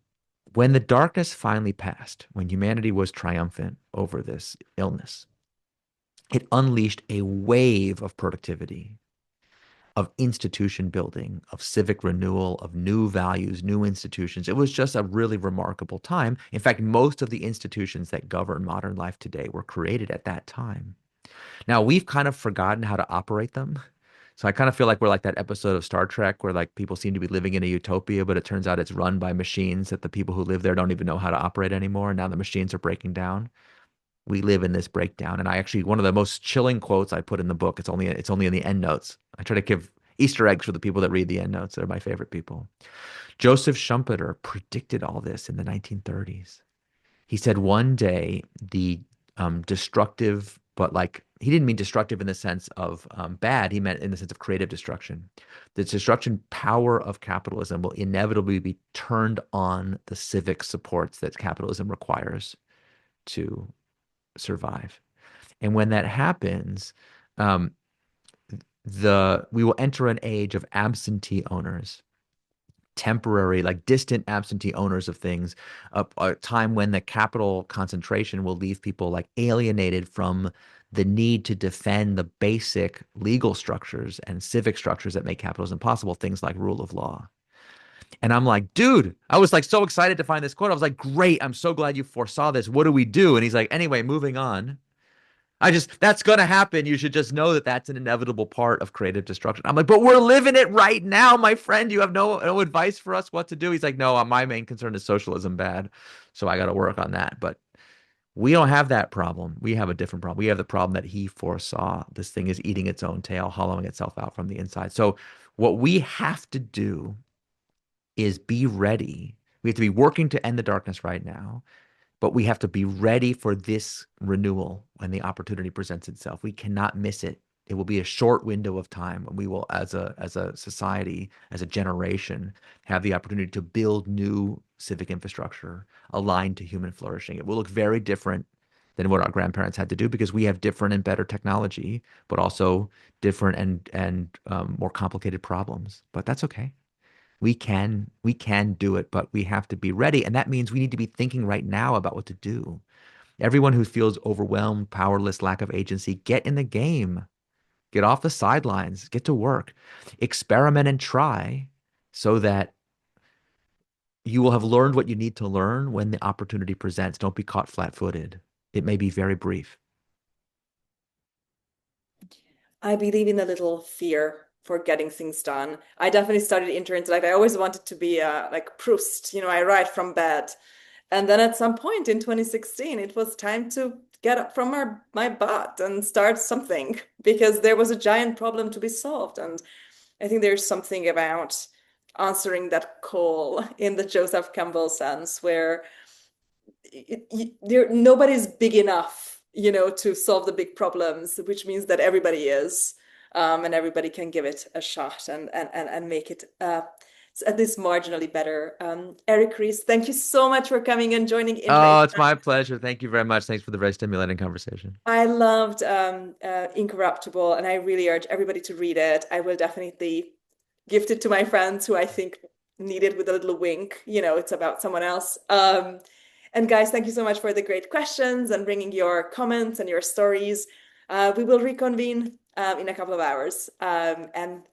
when the darkness finally passed, when humanity was triumphant over this illness, it unleashed a wave of productivity, of institution building, of civic renewal, of new values, new institutions. It was just a really remarkable time. In fact, most of the institutions that govern modern life today were created at that time. Now, we've kind of forgotten how to operate them. So I kind of feel like we're like that episode of Star Trek where like people seem to be living in a utopia, but it turns out it's run by machines that the people who live there don't even know how to operate anymore. And now the machines are breaking down. We live in this breakdown. And I actually, one of the most chilling quotes I put in the book, it's only in the end notes. I try to give Easter eggs for the people that read the end notes. They're my favorite people. Joseph Schumpeter predicted all this in the 1930s. He said one day the destructive, but like he didn't mean destructive in the sense of bad. He meant in the sense of creative destruction. The destruction power of capitalism will inevitably be turned on the civic supports that capitalism requires to survive. And when that happens, um, we will enter an age of absentee owners, temporary, like distant absentee owners of things, a time when the capital concentration will leave people like alienated from the need to defend the basic legal structures and civic structures that make capitalism possible, things like rule of law. And I'm like, dude, I was like so excited to find this quote. I was like, great, I'm so glad you foresaw this. What do we do? And he's like, anyway, moving on. That's going to happen. You should just know that that's an inevitable part of creative destruction. I'm like, but we're living it right now, my friend. You have no advice for us what to do. He's like, no, my main concern is socialism bad. So I got to work on that. But we don't have that problem. We have a different problem. We have the problem that he foresaw. This thing is eating its own tail, hollowing itself out from the inside. So what we have to do is be ready. We have to be working to end the darkness right now. But we have to be ready for this renewal when the opportunity presents itself. We cannot miss it. It will be a short window of time when we will, as a society, as a generation, have the opportunity to build new civic infrastructure aligned to human flourishing. It will look very different than what our grandparents had to do because we have different and better technology, but also different and more complicated problems. But that's okay. We can do it, but we have to be ready. And that means we need to be thinking right now about what to do. Everyone who feels overwhelmed, powerless, lack of agency, get in the game. Get off the sidelines, get to work, experiment and try so that you will have learned what you need to learn when the opportunity presents. Don't be caught flat-footed. It may be very brief. I believe in a little fear for getting things done. I definitely studied intellect. I always wanted to be like Proust, I write from bed. And then at some point in 2016, it was time to get up from my butt and start something because there was a giant problem to be solved. And I think there's something about answering that call in the Joseph Campbell sense where nobody's big enough, to solve the big problems, which means that everybody is, and everybody can give it a shot and make it at least marginally better. Eric Ries, thank you so much for coming and joining Oh, Intra. it's my pleasure. Thank you very much. Thanks for the very stimulating conversation. I loved Incorruptible, and I really urge everybody to read it. I will definitely gift it to my friends who I think need it with a little wink. It's about someone else. And guys, thank you so much for the great questions and bringing your comments and your stories. We will reconvene in a couple of hours. And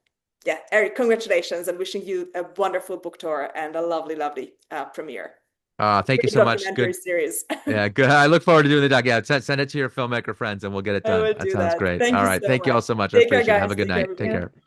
yeah, Eric, congratulations and wishing you a wonderful book tour and a lovely, lovely premiere. Thank you Great so much. documentary Good. series. Yeah, good. I look forward to doing the doc. Yeah, send it to your filmmaker friends and we'll get it I done. would That do sounds that. great. Thank All you right. so Thank you all much. so much. I Take care, appreciate it. Have guys. a good Take care, night. Take everybody. care.